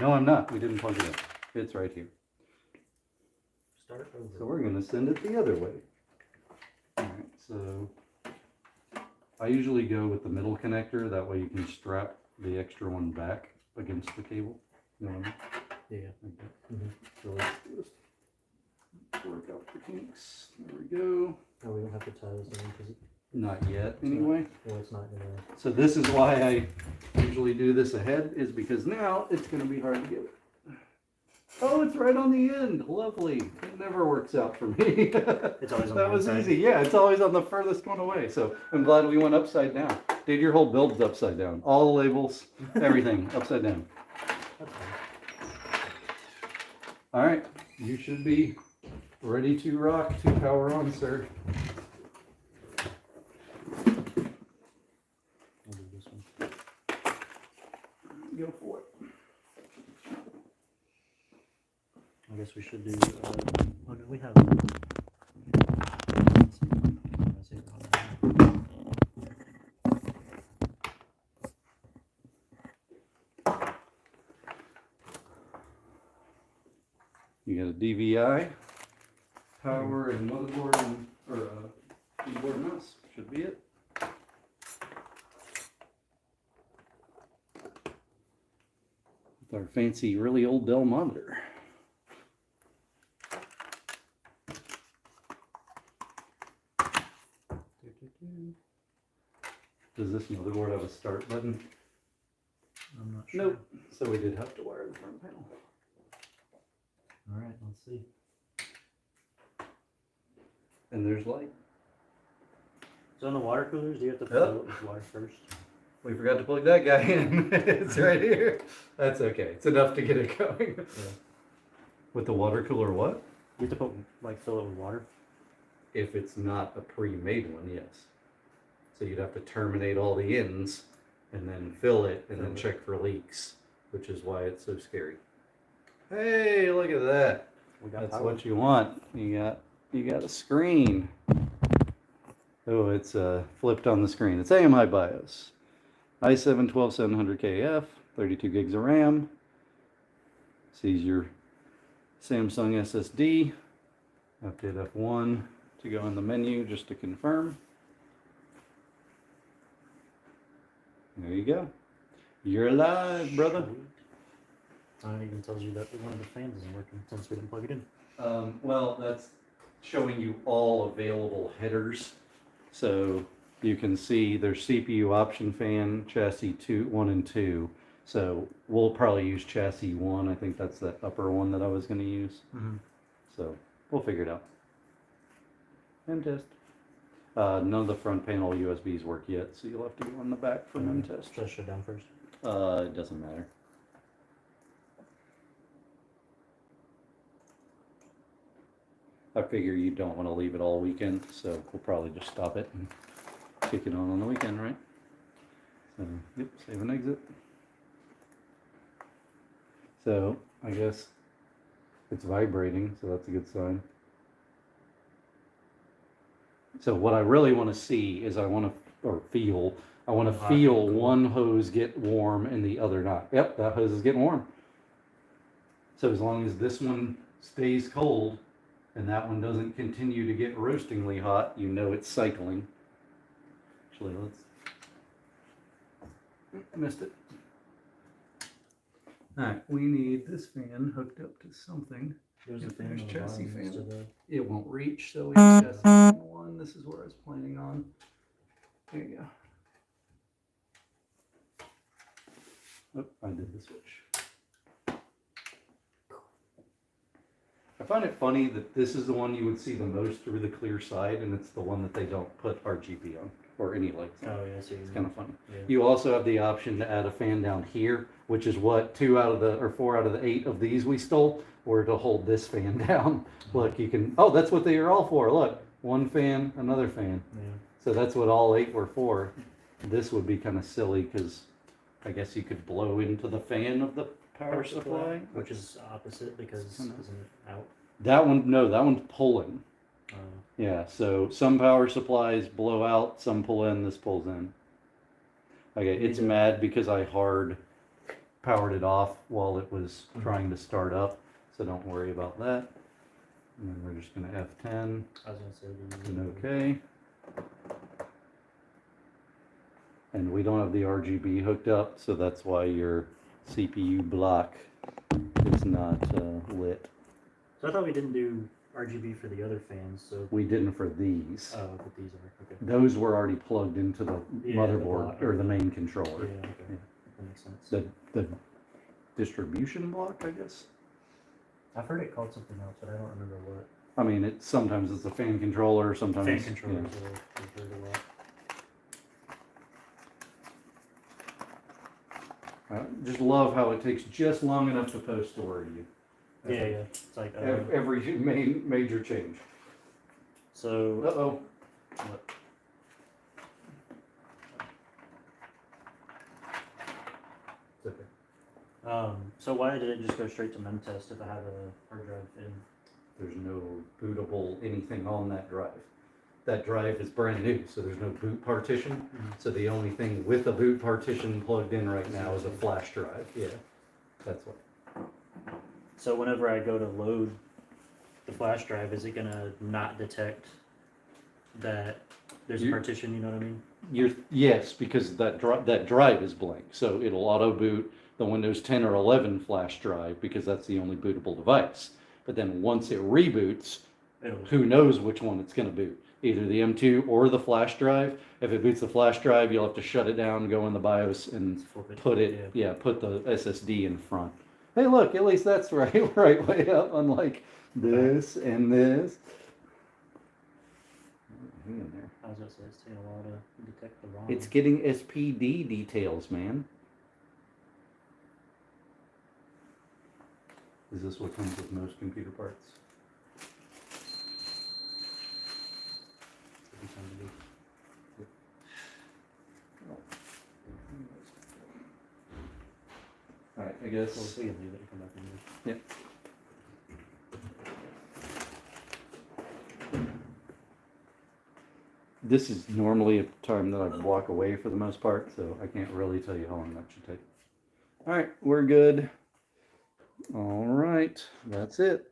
No, I'm not. We didn't plug it in. It's right here. Start over. So we're gonna send it the other way. All right, so I usually go with the middle connector. That way you can strap the extra one back against the cable. You know what I mean? Yeah. Like that. Mhm. So let's just work out the kinks. There we go. Oh, we don't have to tie this in because Not yet, anyway. it's not gonna. So this is why I usually do this ahead, is because now it's gonna be hard to get it. Oh, it's right on the end. Lovely. It never works out for me. It's always on That the was inside. easy. Yeah, it's always on the furthest one away. So I'm glad we went upside down. Dude, your whole build's upside down. All the labels, everything upside down. That's fine. All right, you should be ready to rock, to power on, sir. I'll do this one. Go for it. I guess we should do. Oh no, we have. Let's see. Let's see. You got a DVI, power and motherboard and, or keyboard and mouse, should be it. With our fancy, really old Dell monitor. Does this motherboard have a start button? I'm not sure. Nope. So we did have to wire the front panel. All right, let's see. And there's light. So on the water coolers, do you have to Yep. fill it with water first? We forgot to plug that guy in. It's right here. That's okay. It's enough to get it going. Yeah. With the water cooler, what? You have to put, like, fill it with water? If it's not a pre-made one, yes. So you'd have to terminate all the ends and then fill it and then check for leaks, which is why it's so scary. Hey, look at that. We got That's power. what you want. You got a screen. Oh, it's flipped on the screen. It's AMI BIOS. i7 12700KF, 32 gigs of RAM. Sees your Samsung SSD. Update F1 to go in the menu just to confirm. There you go. You're alive, brother. It even tells you that one of the fans isn't working since we didn't plug it in. Well, that's showing you all available headers. So you can see there's CPU option fan, chassis 1 and 2. So we'll probably use chassis 1. I think that's that upper one that I was going to use. Mm-hmm. So we'll figure it out. And test. None of the front panel USBs work yet, so you'll have to go on the back for them test. Should I shut down first? It doesn't matter. I figure you don't want to leave it all weekend, so we'll probably just stop it and kick it on the weekend, right? So, yep, save and exit. So, I guess it's vibrating, so that's a good sign. So what I really want to see is I want to feel one hose get warm and the other not. Yep, that hose is getting warm. So as long as this one stays cold and that one doesn't continue to get roastingly hot, you know it's cycling. Actually, I missed it. Alright, we need this fan hooked up to something. There's a Yep, fan there's on the chassis bottom next fan. to the- It won't reach, so we have chassis fan 1. This is where I was planning on. There you go. Oh, I did the switch. I find it funny that this is the one you would see the most through the clear side, and it's the one that they don't put RGB on, or any lights on. Oh, yeah, I see. It's kind of funny. Yeah. You also have the option to add a fan down here, which is what 4 out of the 8 of these we stole were to hold this fan down. Look, you can, oh, that's what they are all for. Look, one fan, another fan. Yeah. So that's what all 8 were for. This would be kind of silly because I guess you could blow into the fan of the power supply. Which is opposite because isn't it out? That one, no, that one's pulling. Uh, Yeah, so some power supplies blow out, some pull in, this pulls in. Okay, it's Yeah. mad because I hard powered it off while it was trying to start up, so don't worry about that. And then we're just gonna F10 I was gonna say and OK. And we don't have the RGB hooked up, so that's why your CPU block is not lit. So I thought we didn't do RGB for the other fans, so We didn't for these. but these are okay. Those were already plugged into the Yeah, the motherboard block. or the main Yeah, controller. okay. Yeah. That makes sense. The distribution block, I guess. I've heard it called something else, but I don't remember what. I mean, sometimes it's a fan controller, sometimes Fan yeah. controllers I've heard a lot. I just love how it takes just long enough to post a word to you. Yeah, yeah. It's like Every major change. so. Uh-oh. What? It's okay. So why did it just go straight to Memtest if I have a hard drive in? There's no bootable anything on that drive. That drive is brand new, so there's no boot partition. Mhm. So the only thing with a boot partition plugged in right now is a flash drive. Yeah, that's what. So whenever I go to load the flash drive, is it gonna not detect that there's a You- partition? You know what I mean? Yes, because that drive is blank, so it'll auto boot the Windows 10 or 11 flash drive because that's the only bootable device. But then once it reboots, It'll, who knows which one it's going to boot, either the M2 or the flash drive. If it boots the flash drive, you'll have to shut it down, go in the BIOS, and flip put it, put the SSD in front. Hey, look, at least that's right way up, unlike this and this. Hang in there. I was gonna say it's taking a while to detect the ROM. It's getting SPD details, man. Is this what comes with most computer parts? Alright, I guess. So we can leave it and come back and use. Yep. This is normally a time that I walk away for the most part, so I can't really tell you how long that should take. Alright, we're good. Alright, that's it.